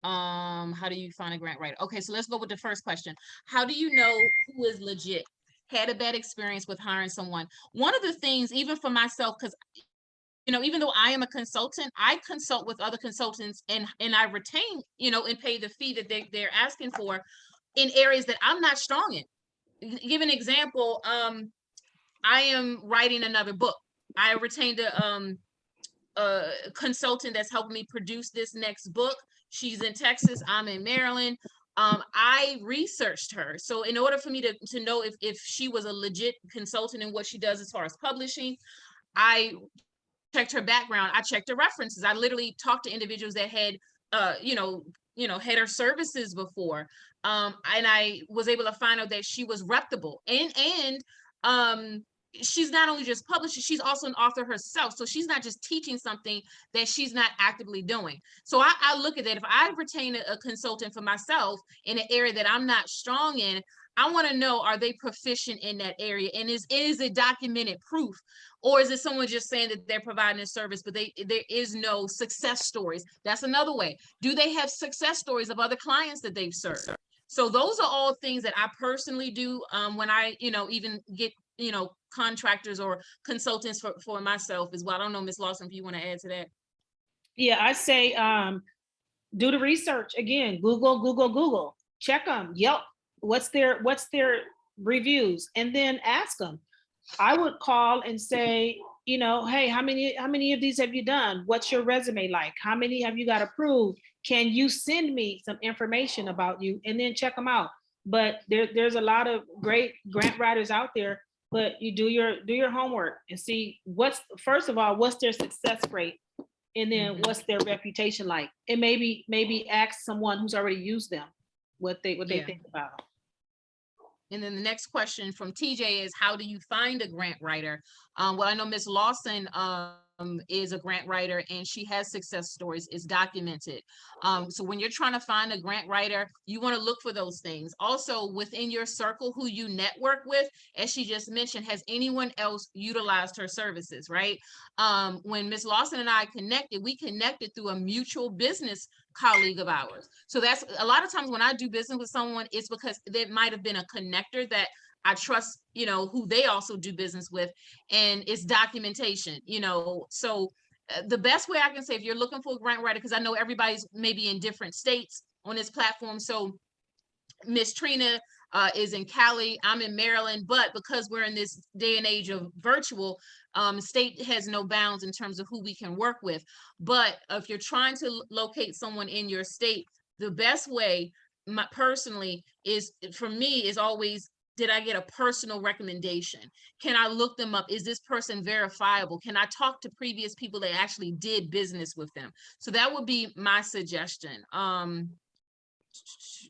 How do you find a grant writer? Okay, so let's go with the first question. How do you know who is legit? Had a bad experience with hiring someone. One of the things, even for myself, because even though I am a consultant, I consult with other consultants and I retain, and pay the fee that they're asking for in areas that I'm not strong in. Give an example. I am writing another book. I retained a consultant that's helping me produce this next book. She's in Texas, I'm in Maryland. I researched her. So in order for me to know if she was a legit consultant in what she does as far as publishing, I checked her background. I checked her references. I literally talked to individuals that had, had her services before. And I was able to find out that she was reputable, and she's not only just publishing, she's also an author herself. So she's not just teaching something that she's not actively doing. So I look at that. If I retain a consultant for myself in an area that I'm not strong in, I want to know, are they proficient in that area? And is it documented proof? Or is it someone just saying that they're providing a service, but there is no success stories? That's another way. Do they have success stories of other clients that they've served? So those are all things that I personally do when I, even get, contractors or consultants for myself as well. I don't know, Ms. Lawson, if you want to add to that. Yeah, I say do the research again. Google, check them. Yep. What's their reviews, and then ask them. I would call and say, hey, how many of these have you done? What's your resume like? How many have you got approved? Can you send me some information about you, and then check them out? But there's a lot of great grant writers out there, but you do your homework and see first of all, what's their success rate? And then what's their reputation like? And maybe ask someone who's already used them what they think about them. And then the next question from TJ is, how do you find a grant writer? Well, I know Ms. Lawson is a grant writer, and she has success stories. It's documented. So when you're trying to find a grant writer, you want to look for those things. Also, within your circle, who you network with, as she just mentioned, has anyone else utilized her services, right? When Ms. Lawson and I connected, we connected through a mutual business colleague of ours. So that's a lot of times when I do business with someone, it's because there might have been a connector that I trust, who they also do business with, and it's documentation, so the best way I can say, if you're looking for a grant writer, because I know everybody's maybe in different states on this platform. So Miss Trena is in Cali, I'm in Maryland, but because we're in this day and age of virtual, state has no bounds in terms of who we can work with. But if you're trying to locate someone in your state, the best way, personally, is for me is always, did I get a personal recommendation? Can I look them up? Is this person verifiable? Can I talk to previous people that actually did business with them? So that would be my suggestion.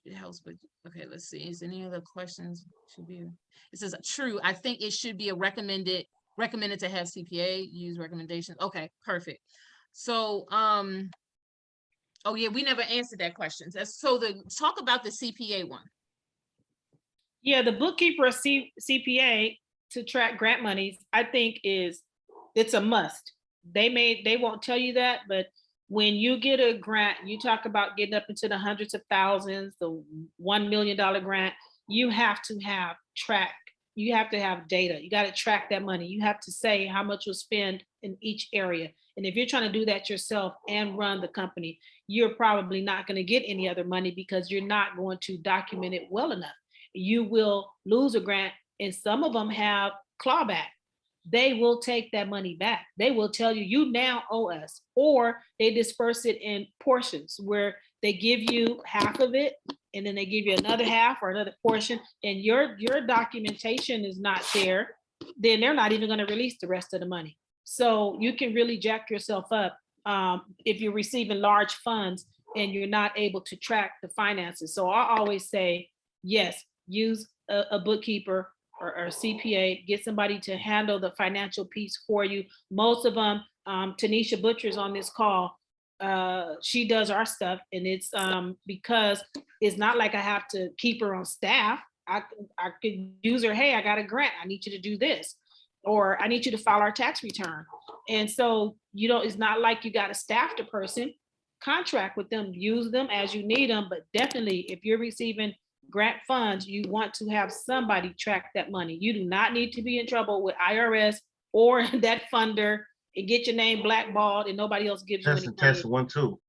It helps, but okay, let's see. Is any other questions? Should be. It says true. I think it should be recommended to have CPA use recommendations. Okay, perfect. So oh yeah, we never answered that question. So talk about the CPA one. Yeah, the bookkeeper CPA to track grant monies, I think it's a must. They won't tell you that, but when you get a grant, you talk about getting up into the hundreds of thousands, the $1 million grant, you have to have data. You got to track that money. You have to say how much you'll spend in each area. And if you're trying to do that yourself and run the company, you're probably not going to get any other money because you're not going to document it well enough. You will lose a grant, and some of them have clawback. They will take that money back. They will tell you, you now owe us, or they disperse it in portions where they give you half of it and then they give you another half or another portion, and your documentation is not there, then they're not even going to release the rest of the money. So you can really jack yourself up if you're receiving large funds and you're not able to track the finances. So I always say, yes, use a bookkeeper or CPA, get somebody to handle the financial piece for you. Most of them, Tanisha Butcher's on this call, she does our stuff, and it's because it's not like I have to keep her on staff. I could use her, hey, I got a grant, I need you to do this, or I need you to file our tax return. And so, it's not like you got to staff the person. Contract with them, use them as you need them, but definitely if you're receiving grant funds, you want to have somebody track that money. You do not need to be in trouble with IRS or that funder and get your name blackballed and nobody else gives you any money. Test 1 2.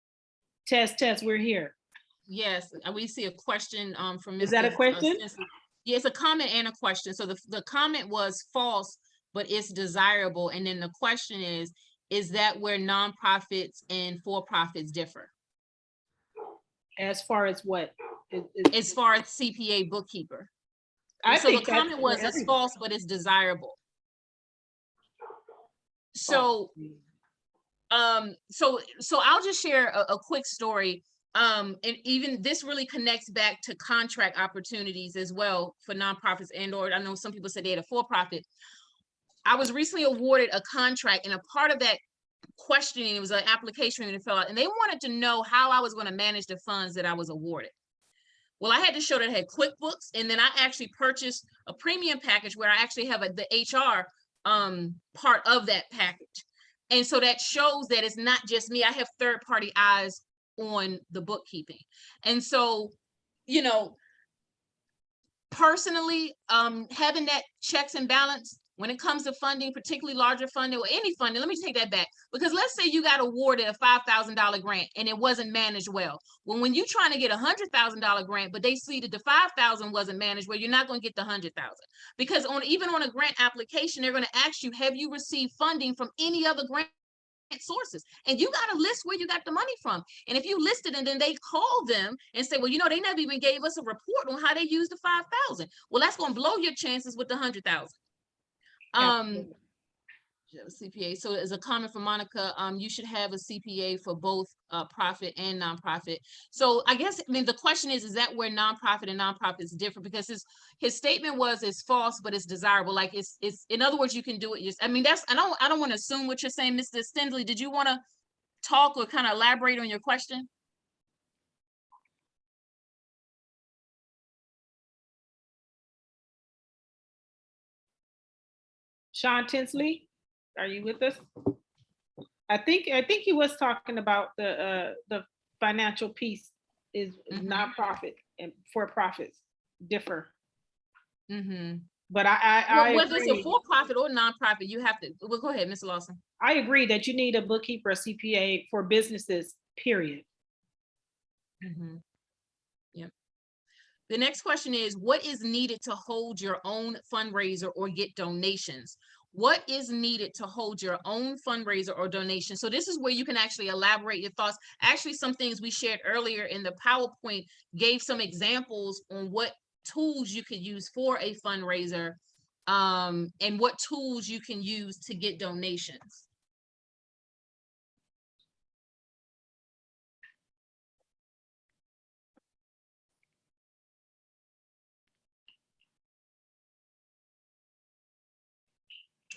Test, we're here. Yes, we see a question from Mr. Is that a question? Yeah, it's a comment and a question. So the comment was false, but it's desirable. And then the question is that where nonprofits and for-profits differ? As far as what? as far as CPA bookkeeper. I So the think that's comment for was, it's everyone. false, but it's desirable. So, so I'll just share a quick story. And even this really connects back to contract opportunities as well for nonprofits, and or I know some people said they had a for-profit. I was recently awarded a contract, and a part of that questioning, it was an application to fill out, and they wanted to know how I was going to manage the funds that I was awarded. Well, I had to show that I had QuickBooks, and then I actually purchased a premium package where I actually have the HR part of that package. And so that shows that it's not just me. I have third-party eyes on the bookkeeping. And so, you know, personally, having that checks and balance when it comes to funding, particularly larger funding or any funding, let me take that back. Because let's say you got awarded a $5,000 grant and it wasn't managed well. Well, when you're trying to get a $100,000 grant, but they see that the 5,000 wasn't managed well, you're not going to get the 100,000. Because even on a grant application, they're going to ask you, have you received funding from any other grant sources? And you got to list where you got the money from. And if you listed and then they call them and say, well, you know, they never even gave us a report on how they used the 5,000. Well, that's going to blow your chances with the 100,000. CPA. So as a comment from Monica, you should have a CPA for both profit and nonprofit. So I guess, I mean, the question is that where nonprofit and nonprofit is different? Because his statement was it's false, but it's desirable. Like it's in other words, you can do it. I mean, that's, I don't want to assume what you're saying, Mr. Stindley. Did you want to talk or kind of elaborate on your question? Sean Tinsley, are you with us? I think he was talking about the financial piece is nonprofit and for profits differ. But I whether agree. it's a for-profit or nonprofit, you have to. Well, go ahead, Mr. Lawson. I agree that you need a bookkeeper, a CPA for businesses, period. Yep. The next question is, what is needed to hold your own fundraiser or get donations? What is needed to hold your own fundraiser or donation? So this is where you can actually elaborate your thoughts. Actually, some things we shared earlier in the PowerPoint gave some examples on what tools you could use for a fundraiser, and what tools you can use to get donations.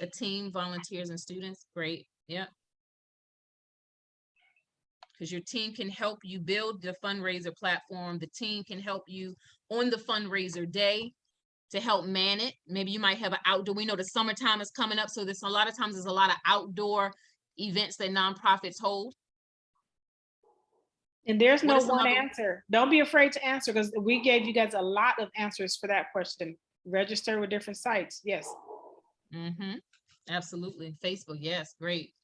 A team, volunteers, and students. Great. Yeah. Because your team can help you build the fundraiser platform. The team can help you on the fundraiser day to help man it. Maybe you might have an outdoor. We know the summertime is coming up, so there's a lot of times there's a lot of outdoor events that nonprofits hold. And there's no one answer. Don't be afraid to answer, because we gave you guys a lot of answers for that question. Register with different sites. Yes. Absolutely. Facebook. Yes. Great.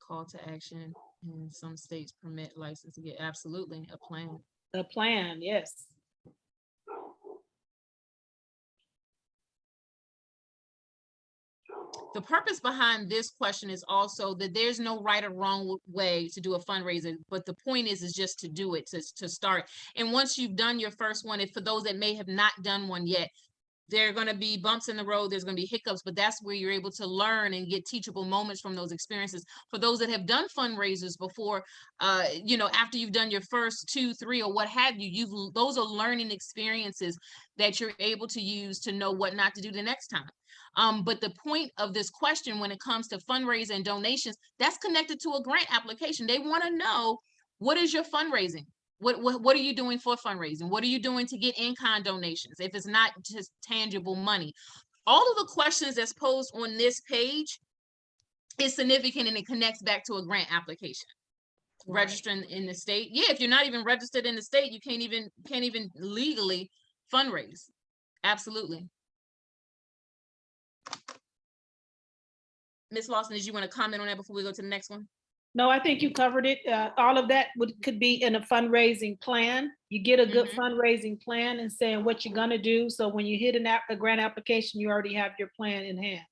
Call to action. And some states permit license to get. Absolutely. A plan. A plan. Yes. The purpose behind this question is also that there's no right or wrong way to do a fundraiser, but the point is just to do it, to start. And once you've done your first one, if for those that may have not done one yet, there are going to be bumps in the road, there's going to be hiccups, but that's where you're able to learn and get teachable moments from those experiences. For those that have done fundraisers before, you know, after you've done your first 2, 3, or what have you, those are learning experiences that you're able to use to know what not to do the next time. But the point of this question, when it comes to fundraising and donations, that's connected to a grant application. They want to know, what is your fundraising? What are you doing for fundraising? What are you doing to get in-kind donations? If it's not just tangible money, all of the questions that's posed on this page is significant, and it connects back to a grant application. Right. Registering in the state. Yeah, if you're not even registered in the state, you can't even legally fundraise. Absolutely. Ms. Lawson, did you want to comment on that before we go to the next one? No, I think you covered it. All of that could be in a fundraising plan. You get a good fundraising plan and saying what you're gonna do. So when you hit a grant application, you already have your plan in hand.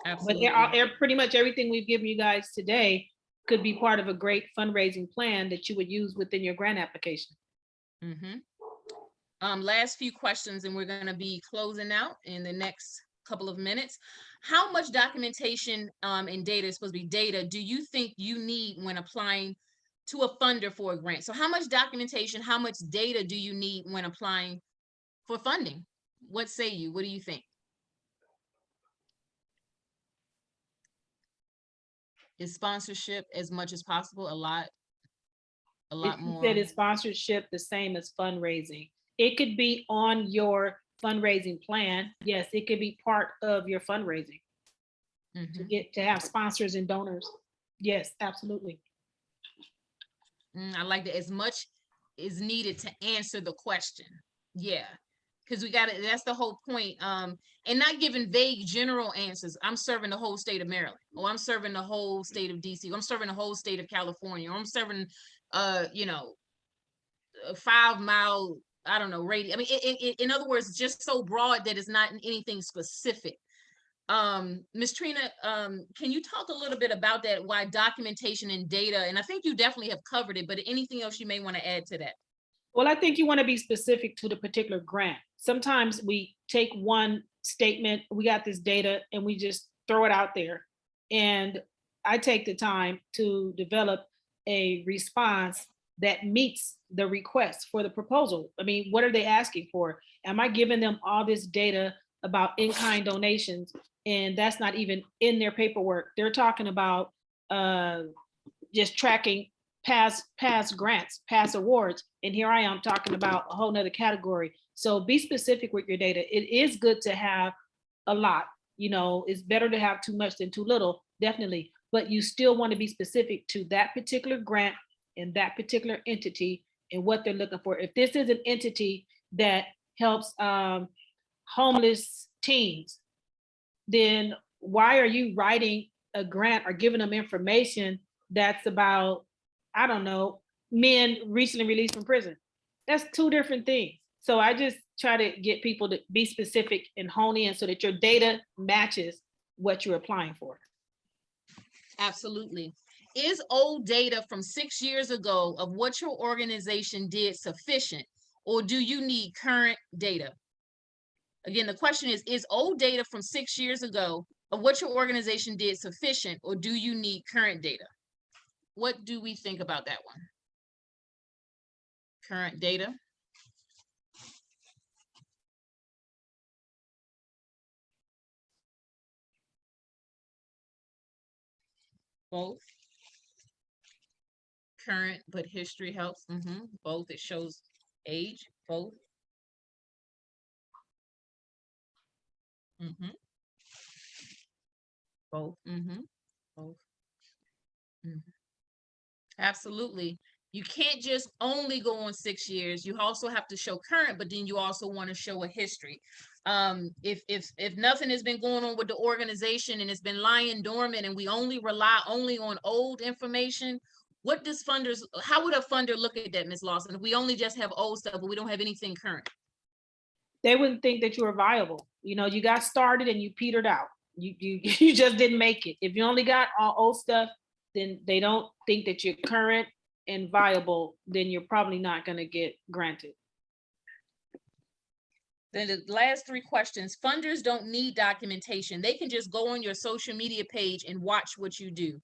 Absolutely. Pretty much everything we've given you guys today could be part of a great fundraising plan that you would use within your grant application. Last few questions, and we're going to be closing out in the next couple of minutes. How much documentation and data, is supposed to be data, do you think you need when applying to a funder for a grant? So how much documentation, how much data do you need when applying for funding? What say you? What do you think? Is sponsorship as much as possible? A lot If you more. said is sponsorship the same as fundraising? It could be on your fundraising plan. Yes, it could be part of your fundraising to have sponsors and donors. Yes, absolutely. I like that. As much is needed to answer the question. Yeah, because we got it. That's the whole point. And not giving vague general answers. I'm serving the whole state of Maryland, or I'm serving the whole state of DC, or I'm serving the whole state of California, or I'm serving, you know, a 5 mile, I don't know, radius. I mean, in other words, just so broad that it's not anything specific. Ms. Trena, can you talk a little bit about that? Why documentation and data? And I think you definitely have covered it, but anything else you may want to add to that? Well, I think you want to be specific to the particular grant. Sometimes we take one statement, we got this data, and we just throw it out there. And I take the time to develop a response that meets the request for the proposal. I mean, what are they asking for? Am I giving them all this data about in-kind donations? And that's not even in their paperwork. They're talking about just tracking past grants, past awards. And here I am talking about a whole nother category. So be specific with your data. It is good to have a lot. You know, it's better to have too much than too little, definitely. But you still want to be specific to that particular grant and that particular entity and what they're looking for. If this is an entity that helps homeless teens, then why are you writing a grant or giving them information that's about, I don't know, men recently released from prison? That's two different things. So I just try to get people to be specific and hone in so that your data matches what you're applying for. Absolutely. Is old data from 6 years ago of what your organization did sufficient, or do you need current data? Again, the question is old data from 6 years ago of what your organization did sufficient, or do you need current data? What do we think about that one? Current data. Both. Current, but history helps. Both. It shows age. Both. Both. Both. Absolutely. You can't just only go on 6 years. You also have to show current, but then you also want to show a history. If nothing has been going on with the organization and it's been lying dormant and we only rely on old information, what does funders, how would a funder look at that, Ms. Lawson, if we only just have old stuff, but we don't have anything current? They wouldn't think that you were viable. You know, you got started and you petered out. You just didn't make it. If you only got all old stuff, then they don't think that you're current and viable, then you're probably not going to get granted. Then the last 3 questions. Funders don't need documentation. They can just go on your social media page and watch what you do.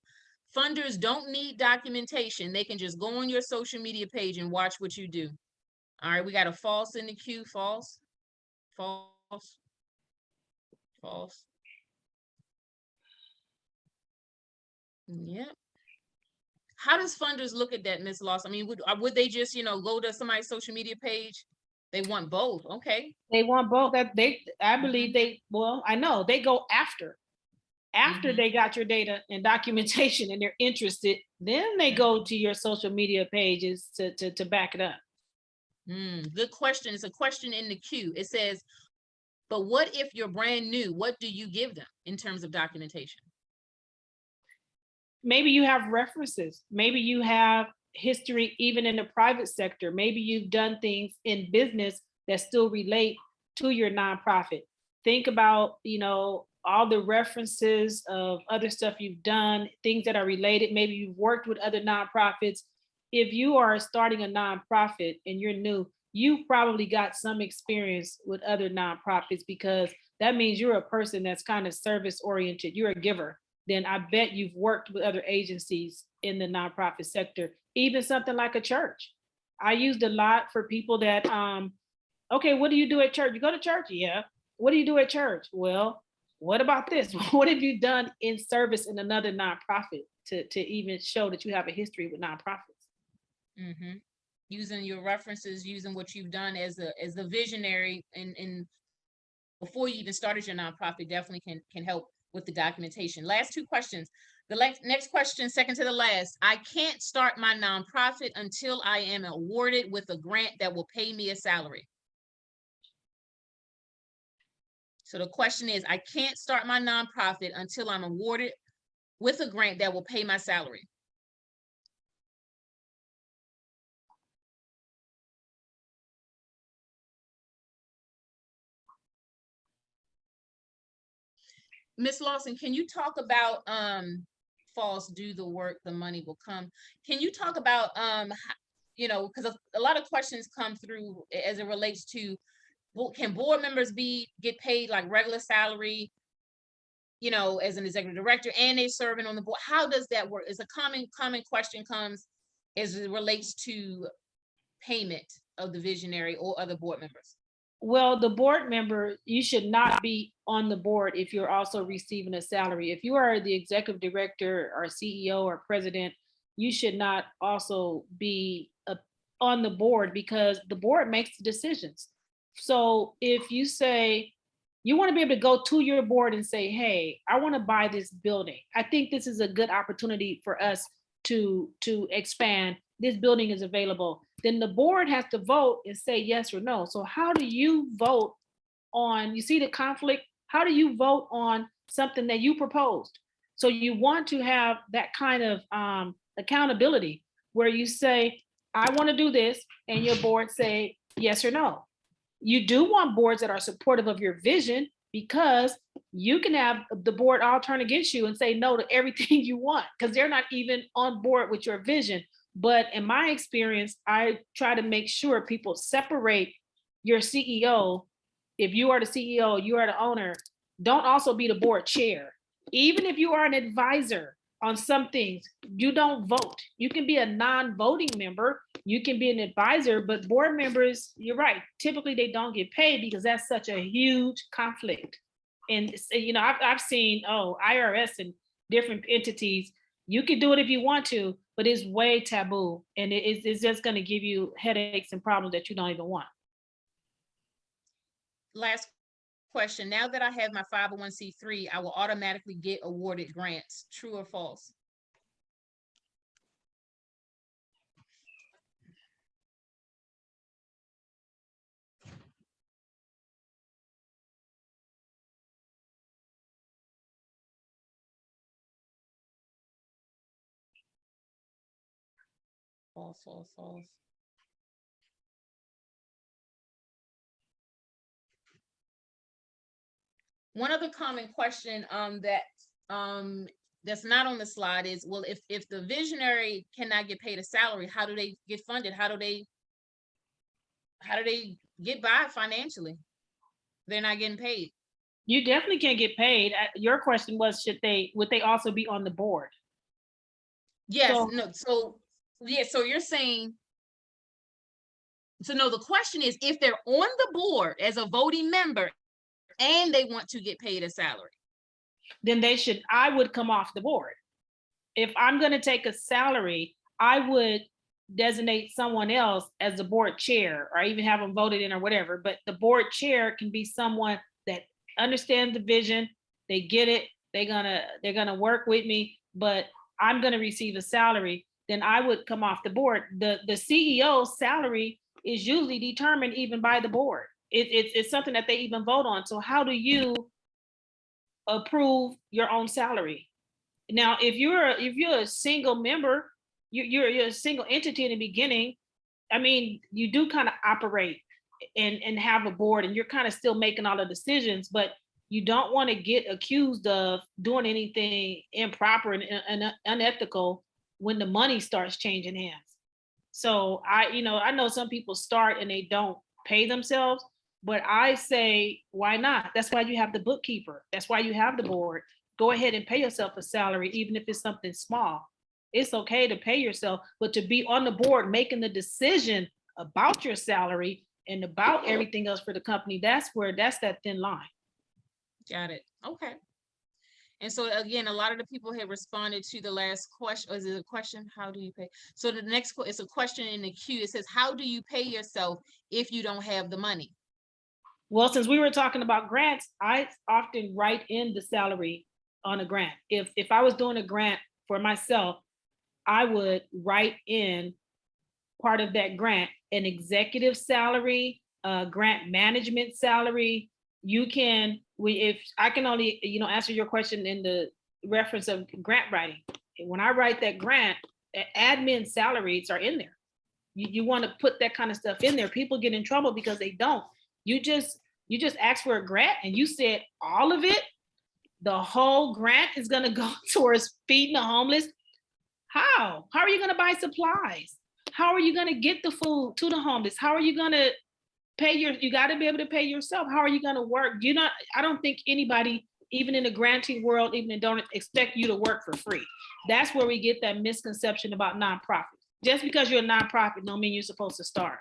Funders don't need documentation. They can just go on your social media page and watch what you do. All right, we got a false in the queue. False. False. False. Yep. How does funders look at that, Ms. Lawson? I mean, would they just, you know, go to somebody's social media page? They want both. Okay. They want both. I believe I know they go after they got your data and documentation and they're interested, then they go to your social media pages to back it up. Good question. It's a question in the queue. It says, but what if you're brand new? What do you give them in terms of documentation? Maybe you have references. Maybe you have history even in the private sector. Maybe you've done things in business that still relate to your nonprofit. Think about, you know, all the references of other stuff you've done, things that are related. Maybe you've worked with other nonprofits. If you are starting a nonprofit and you're new, you probably got some experience with other nonprofits, because that means you're a person that's kind of service oriented. You're a giver. Then I bet you've worked with other agencies in the nonprofit sector, even something like a church. I used a lot for people that, okay, what do you do at church? You go to church? Yeah. What do you do at church? Well, what about this? What have you done in service in another nonprofit to even show that you have a history with nonprofits? Mm-hmm. Using your references, using what you've done as a visionary, and before you even started your nonprofit, definitely can help with the documentation. Last two questions. The next question, second to the last. I can't start my nonprofit until I am awarded with a grant that will pay me a salary. So the question is, I can't start my nonprofit until I'm awarded with a grant that will pay my salary. Ms. Lawson, can you talk about false, do the work, the money will come? Can you talk about you know, because a lot of questions come through as it relates to, well, can board members get paid like regular salary, you know, as an executive director, and they serving on the board? How does that work? It's a common question comes as it relates to payment of the visionary or other board members. Well, the board member, you should not be on the board if you're also receiving a salary. If you are the executive director or CEO or president, you should not also be on the board, because the board makes the decisions. So if you say, you want to be able to go to your board and say, hey, I want to buy this building. I think this is a good opportunity for us to expand. This building is available. Then the board has to vote and say yes or no. So how do you vote on, you see the conflict? How do you vote on something that you proposed? So you want to have that kind of accountability where you say, I want to do this, and your board say yes or no. You do want boards that are supportive of your vision, because you can have the board all turn against you and say no to everything you want, because they're not even on board with your vision. But in my experience, I try to make sure people separate your CEO. If you are the CEO, you are the owner, don't also be the board chair. Even if you are an advisor on some things, you don't vote. You can be a non-voting member, you can be an advisor, but board members, you're right, typically they don't get paid, because that's such a huge conflict. And you know, I've seen, IRS and different entities, you can do it if you want to, but it's way taboo, and it's just going to give you headaches and problems that you don't even want. Last question. Now that I have my 501c3, I will automatically get awarded grants. True or false? False, false, false. One other common question that's not on the slide is, well, if the visionary cannot get paid a salary, how do they get funded? How do they get by financially? They're not getting paid. You definitely can't get paid. Your question was, would they also be on the board? Yes, So, no, so yeah, so you're saying, so no, the question is, if they're on the board as a voting member and they want to get paid a salary, then I would come off the board. If I'm going to take a salary, I would designate someone else as the board chair, or even have them voted in or whatever. But the board chair can be someone that understands the vision, they get it, they're gonna work with me, but I'm gonna receive a salary. Then I would come off the board. The CEO's salary is usually determined even by the board. It's something that they even vote on. So how do you approve your own salary? Now, if you're a single member, you're a single entity in the beginning, I mean, you do kind of operate and have a board, and you're kind of still making all the decisions, but You don't want to get accused of doing anything improper and unethical when the money starts changing hands. So I know some people start and they don't pay themselves, but I say, why not? That's why you have the bookkeeper. That's why you have the board. Go ahead and pay yourself a salary, even if it's something small. It's okay to pay yourself, but to be on the board making the decision about your salary and about everything else for the company, that's that thin line. Got it. Okay. And so again, a lot of the people have responded to the last question. Is it a question? How do you pay? So the next it's a question in the queue. It says, how do you pay yourself if you don't have the money? Well, since we were talking about grants, I often write in the salary on a grant. If I was doing a grant for myself, I would write in part of that grant an executive salary, grant management salary. If I can only answer your question in the reference of grant writing. When I write that grant, admin salaries are in there. You want to put that kind of stuff in there. People get in trouble because they don't. You just asked for a grant and you said all of it, the whole grant is going to go towards feeding the homeless. How are you going to buy supplies? How are you going to get the food to the homeless? How are you going to pay you got to be able to pay yourself. How are you going to work? I don't think anybody, even in the granting world, even don't expect you to work for free. That's where we get that misconception about nonprofits. Just because you're a nonprofit don't mean you're supposed to starve.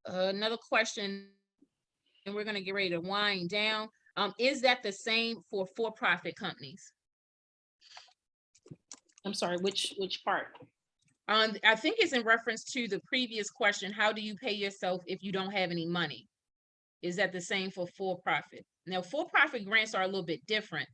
Another question, and we're going to get ready to wind down. Is that the same for for-profit companies? I'm sorry, which part? I think it's in reference to the previous question. How do you pay yourself if you don't have any money? Is that the same for for-profit? Now, for-profit grants are a little bit different.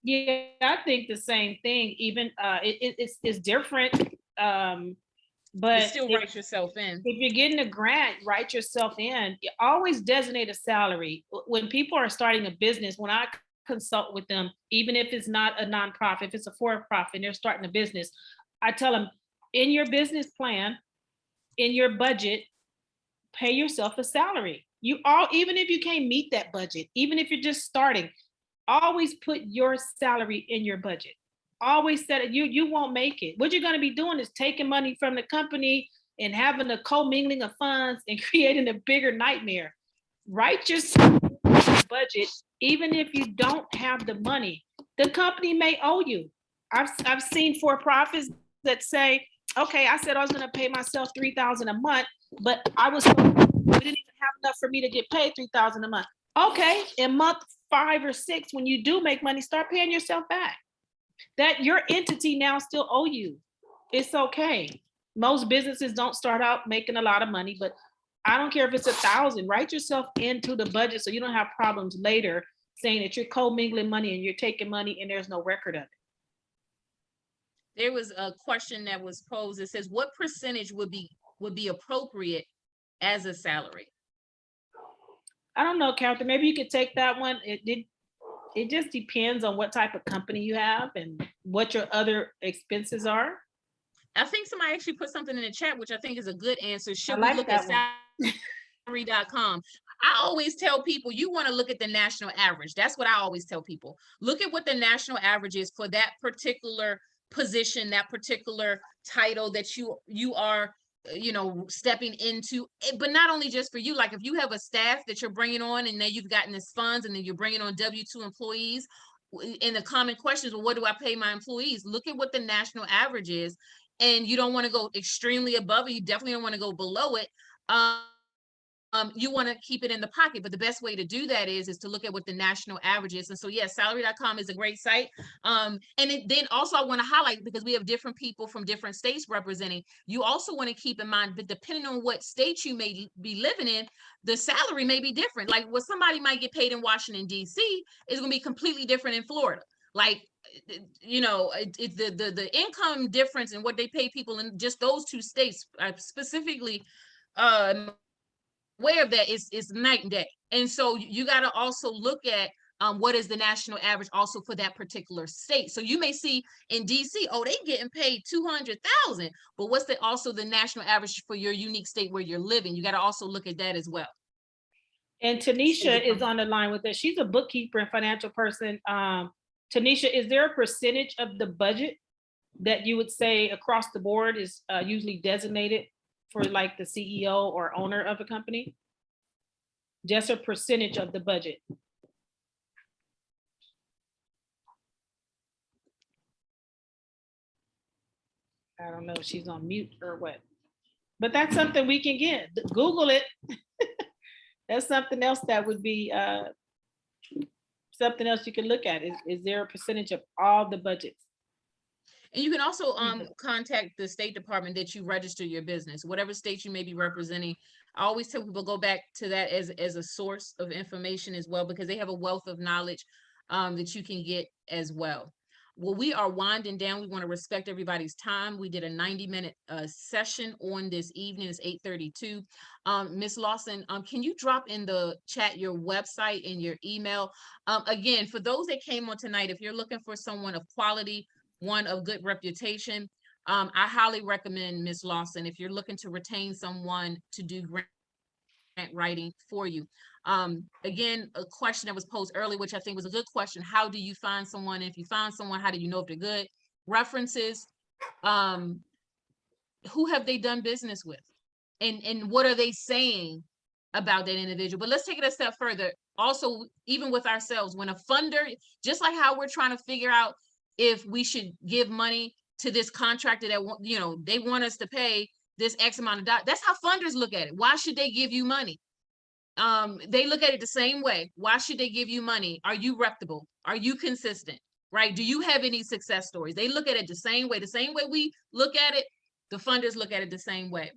Yeah, I think the same thing. Even it's different, but you still write yourself in. If you're getting a grant, write yourself in. You always designate a salary. When people are starting a business, when I consult with them, even if it's not a nonprofit, if it's a for-profit and they're starting a business, I tell them, in your business plan, in your budget, pay yourself a salary. Even if you can't meet that budget, even if you're just starting, always put your salary in your budget. Always set it. You won't make it. What you're going to be doing is taking money from the company and having a commingling of funds and creating a bigger nightmare. Write your budget. Even if you don't have the money, the company may owe you. I've seen for-profits that say, okay, I said I was going to pay myself $3,000 a month, but we didn't even have enough for me to get paid $3,000 a month. Okay, in month 5 or 6, when you do make money, start paying yourself back. That your entity now still owe you. It's okay. Most businesses don't start out making a lot of money, but I don't care if it's 1,000. Write yourself into the budget so you don't have problems later saying that you're commingling money and you're taking money and there's no record of it. There was a question that was posed. It says, what percentage would be appropriate as a salary? I don't know, Catherine. Maybe you could take that one. It just depends on what type of company you have and what your other expenses are. I think somebody actually put something in the chat, which I think is a good answer. Should we look at salary.com? I always tell people, you want to look at the national average. That's what I always tell people. Look at what the national average is for that particular position, that particular title that you are stepping into. But not only just for you, like if you have a staff that you're bringing on and then you've gotten this funds and then you're bringing on W-2 employees, and the common question is, well, what do I pay my employees? Look at what the national average is, and you don't want to go extremely above it. You definitely don't want to go below it. You want to keep it in the pocket, but the best way to do that is to look at what the national average is. And so, yes, salary.com is a great site. And then also I want to highlight, because we have different people from different states representing, you also want to keep in mind that depending on what state you may be living in, the salary may be different. Like what somebody might get paid in Washington, D.C. is going to be completely different in Florida. Like, the income difference and what they pay people in just those two states, specifically, aware of that, is night and day. And so you got to also look at what is the national average also for that particular state. So you may see in DC, oh, they getting paid 200,000, but what's also the national average for your unique state where you're living? You got to also look at that as well. And Tanisha is on the line with us. She's a bookkeeper and financial person. Tanisha, is there a percentage of the budget that you would say across the board is usually designated for like the CEO or owner of a company? Just a percentage of the budget. I don't know if she's on mute or what, but that's something we can get. Google it. That's something else that would be something else you can look at. Is there a percentage of all the budgets? And you can also contact the State Department that you register your business, whatever state you may be representing. I always tell people go back to that as a source of information as well, because they have a wealth of knowledge that you can get as well. Well, we are winding down. We want to respect everybody's time. We did a 90-minute session on this evening. It's 8:32. Ms. Lawson, can you drop in the chat your website and your email? Again, for those that came on tonight, if you're looking for someone of quality, one of good reputation, I highly recommend Ms. Lawson if you're looking to retain someone to do grant writing for you. Again, a question that was posed earlier, which I think was a good question. How do you find someone? And if you find someone, how do you know if they're good? References, who have they done business with? And what are they saying about that individual? But let's take it a step further. Also, even with ourselves, when a funder, just like how we're trying to figure out if we should give money to this contractor that, you know, they want us to pay this X amount of dollars. That's how funders look at it. Why should they give you money? They look at it the same way. Why should they give you money? Are you reputable? Are you consistent? Right? Do you have any success stories? They look at it the same way. The same way we look at it, the funders look at it the same way.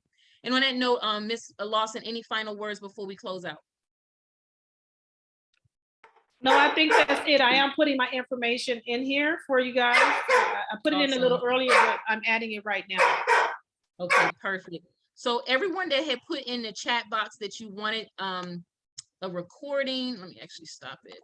And on that note, Ms. Lawson, any final words before we close out? No, I think that's it. I am putting my information in here for you guys. I put it in a little earlier, but I'm adding it right now. Okay, perfect. So everyone that had put in the chat box that you wanted a recording, let me actually stop it.